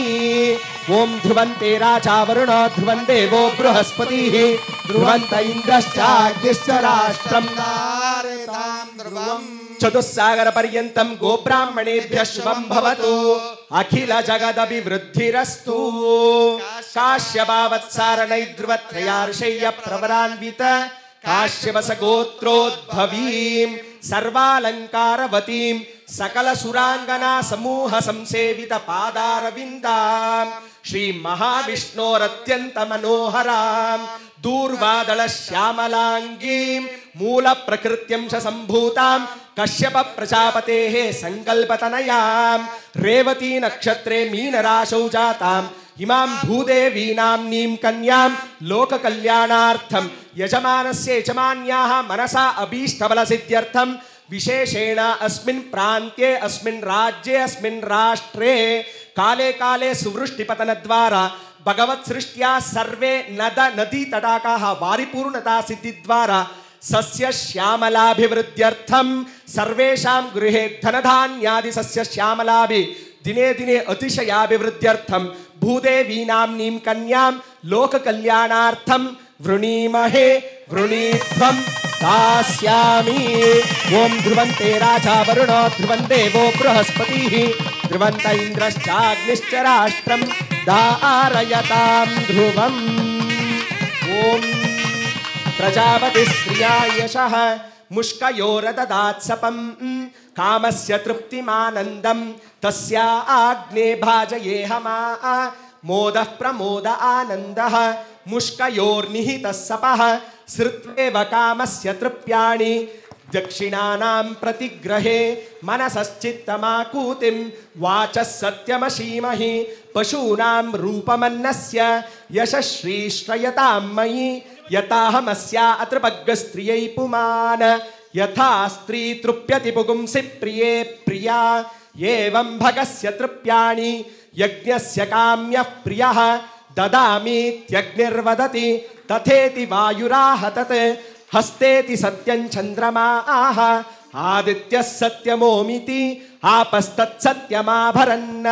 ಓಂ ಧ್ರುವಂತೆ ರಾಜಾ ವರುಣ ಧ್ರುವಂ ದೇವೋ ಬೃಹಸ್ಪತಿ ಧ್ರುವಂತ ಇಂದ್ರಶ್ಚಾಗ್ನಿಶ್ಚ ರಾಷ್ಟ್ರಂ ಚತುಸ್ಸಾಗರ ಪರ್ಯಂತಂ ಗೋಬ್ರಾಹ್ಮಣೇಭ್ಯಃ ಶುಭಂ ಭವತು ಅಖಿಲ ಜಗದಭಿವೃದ್ಧಿರಸ್ತು ಕಾಶ್ಯಪಾವತ್ಸಾರಣೈರ್ಧ್ರುವತ್ರಯಾರ್ಷೇಯ ಪ್ರವರಾನ್ವಿತ ಕಾಶ್ಯಪಸ ಗೋತ್ರೋದ್ಭವೀಂ ಸರ್ವಾಲಂಕಾರವತೀಂ ಸಕಲ ಸುರಾಂಗನಾ ಸಮೂಹ ಸಂಸೇವಿತ ಪಾದಾರವಿಂದಾಂ ಶ್ರೀ ಮಹಾವಿಷ್ಣೋರತ್ಯಂತ ಮನೋಹರಾಂ ದೂರ್ವಾದಳ ಶ್ಯಾಮಲಾಂಗೀಂ ಮೂಲ ಪ್ರಕೃತ್ಯಂಶ ಸಂಭೂತಾಂ ಕಶ್ಯಪ ಪ್ರಜಾಪತೇಃ ಸಂಕಲ್ಪತನಯಾಂ ರೇವತಿ ನಕ್ಷತ್ರೇ ಮೀನರಾಶೌ ಜಾತಾಂ ಇಮಾಂ ಭೂದೇವಿ ನಾಮ್ನೀಂ ಕನ್ಯಾಂ ಲೋಕ ಕಲ್ಯಾಣಾರ್ಥಂ ಯಜಮಾನಸ್ಯ ಯಜಮಾನ್ಯಾಃ ಮನಸಾ ಅಭೀಷ್ಟಬಲ ಸಿದ್ಧ್ಯರ್ಥಂ ವಿಶೇಷೇಣ ಅಸ್ಮಿನ್ ಪ್ರಾಂತ್ಯೆ ಅಸ್ಮಿನ್ ರಾಜ್ಯೆ ಅಸ್ಮಿನ್ ರಾಷ್ಟ್ರೇ ಕಾಲೇ ಕಾಲೇ ಸುವೃಷ್ಟಿಪತನ ದ್ವಾರ ಭಗವತ್ ಸೃಷ್ಟ್ಯಾ ಸರ್ವೇ ನದ ನದಿ ತಟಾಕಾಃ ವಾರಿಪೂರ್ಣತಾ ಸಿದ್ಧಿ ದ್ವಾರ ಸಸ್ಯ ಶ್ಯಾಮಲಾಭಿವೃದ್ಧ್ಯರ್ಥಂ ಸರ್ವೇಷಾಂ ಗೃಹೇ ಧನಧಾನ್ಯಾದಿ ಸಸ್ಯ ಶ್ಯಾಮಲಾಭಿ ದಿನೇ ದಿನೇ ಅತಿಶಯಾಭಿವೃದ್ಧ್ಯರ್ಥಂ ಭೂದೇವಿ ನಾಮ್ನೀಂ ಕನ್ಯಾಂ ಲೋಕ ಕಲ್ಯಾಣಾರ್ಥಂ ವೃಣೀಮಹೇ ವೃಣೀಧ್ವಂ ದಾಸ್ಯಾಮಿ ಓಂ ಧ್ರುವಂತೆ ರಾಜಾ ವರುಣ ಧ್ರುವಂ ದೇವೋ ಬೃಹಸ್ಪತಿ ಧ್ರುವಂತ ಇಂದ್ರಶ್ಚಾಗ್ನಿಶ್ಚ ರಾಷ್ಟ್ರಂ ಧಾರಯತಾಂ ಧ್ರುವಂ ಓಂ ಪ್ರಜಾಪತಿ ಸ್ತ್ರಿಯಾ ಯಶಃ ಮುಷ್ಕಯೋರದದಾತ್ಸಪಂ ಕಾಮಸ್ಯ ತೃಪ್ತಿಮಾನಂದಂ ತಸ್ಯಾ ಆಗ್ನೇ ಭಾಜಯೇಹಮಾ ಮೋದಃ ಪ್ರಮೋದ ಆನಂದಃ ಮುಷ್ಕಯೋರ್ನಿಹಿತಃ ಸಪಃ ಶ್ರುತ್ವೇವ ಕಾಮಸ್ಯ ತೃಪ್ಯಾಣಿ ದಕ್ಷಿಣಾನಾಂ ಪ್ರತಿಗ್ರಹೇ ಮನಸಶ್ಚಿತ್ತಮಾಕೂತಿಂ ವಾಚಃ ಸತ್ಯಮಶೀಮಹಿ ಪಶೂನಾಂ ರೂಪಮನ್ನಸ್ಯ ಯಶಶ್ರೀಶ್ರಯತಾಂ ಮಯಿ ಯಥಾಹಮಸ್ಯಾ ಅತೃಪಗ್ಗಸ್ತ್ರಿಯೈ ಪುಮಾನ ಯಥಾ ಸ್ತ್ರೀ ತೃಪ್ಯತಿ ಪುಗುಂಸಿ ಪ್ರಿಯೇ ಪ್ರಿಯಾ ಏವಂ ಭಗಸ್ಯ ತೃಪ್ಯಾಣಿ ಯಜ್ಞಸ್ಯ ಕಾಮ್ಯಃ ಪ್ರಿಯಃ ದದಾಮೀತ್ಯಗ್ನಿರ್ವದತಿ ತಥೇತಿ ವಾಯುರಾಹ ತತ್ ಹಸ್ತೇತಿ ಸತ್ಯಂ ಚಂದ್ರಮಾಃ ಆದಿತ್ಯಃ ಸತ್ಯಮೋಮಿತಿ ಆಪಸ್ತತ್ಸತ್ಯಮಾಭರನ್ನ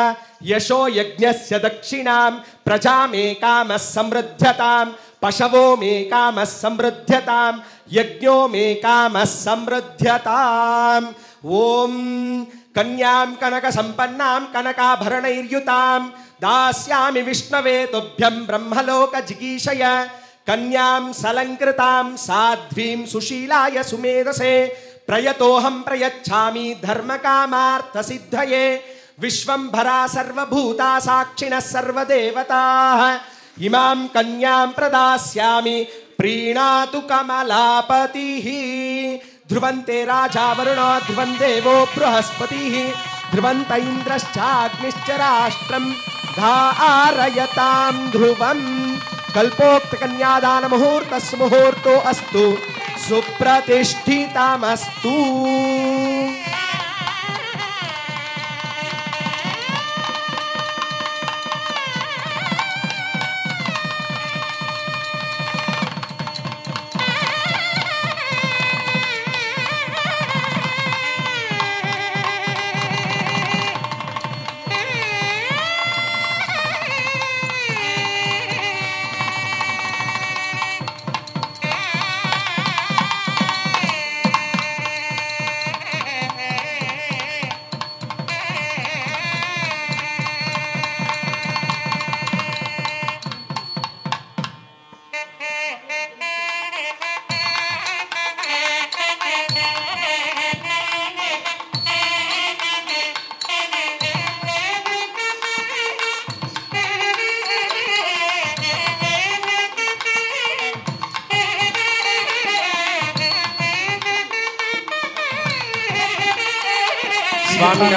ಯಶೋ ಯಜ್ಞಸ್ಯ ದಕ್ಷಿಣಾಂ ಪ್ರಜಾಮೇಕಾಮಃ ಸಮೃದ್ಧ್ಯತಾಂ ಪಶವೋ ಮೇ ಕಾಮಃ ಸಮೃದ್ಧ್ಯತಾಂ ಯಜ್ಞೋ ಮೇ ಕಾಮಃ ಸಮೃದ್ಧ್ಯತಾಂ ಓಂ ಕನ್ಯಾಂ ಕನಕ ಸಂಪನ್ನಾಂ ಕನಕಾಭರಣೈರ್ಯುತಾಂ ದಾಸ್ಯಾಮಿ ವಿಷ್ಣವೇ ತುಭ್ಯಂ ಬ್ರಹ್ಮಲೋಕ ಜಿಗೀಷಯ ಕನ್ಯಾಂ ಸಲಂಕೃತಾಂ ಸಾಧ್ವೀಂ ಸುಶೀಲಾಯ ಸುಮೇಧಸೆ ಪ್ರಯತೋಹಂ ಪ್ರಯಚ್ಛಾಮಿ ಧರ್ಮಕಾಮಾರ್ಥ ಸಿದ್ಧಯೇ ವಿಶ್ವಂಭರಾ ಸರ್ವಭೂತಾ ಸಾಕ್ಷಿಣಃ ಸರ್ವದೇವತಾಃ ಇಮಾಂ ಕನ್ಯಾಂ ಪ್ರದಾಸ್ಯಾಮಿ ಪ್ರೀಣಾತು ಕಮಲಾಪತಿಃ ಧ್ರುವಂತೆ ರಾಜಾ ವರುಣ ಧ್ರುವಂ ದೇವೋ ಬೃಹಸ್ಪತಿಃ ಧ್ರುವಂತ ಇಂದ್ರಶ್ಚಾಗ್ನಿಶ್ಚ ರಾಷ್ಟ್ರಂ ಧಾರಯತಾಂ ಧ್ರುವಂ ಕಲ್ಪೋಕ್ತ ಕನ್ಯಾದಾನ ಮುಹೂರ್ತಸ್ಸು ಮುಹೂರ್ತೋ ಅಸ್ತು ಸುಪ್ರತಿಷ್ಠಿತಮಸ್ತು. ಸ್ವಾಮಿನ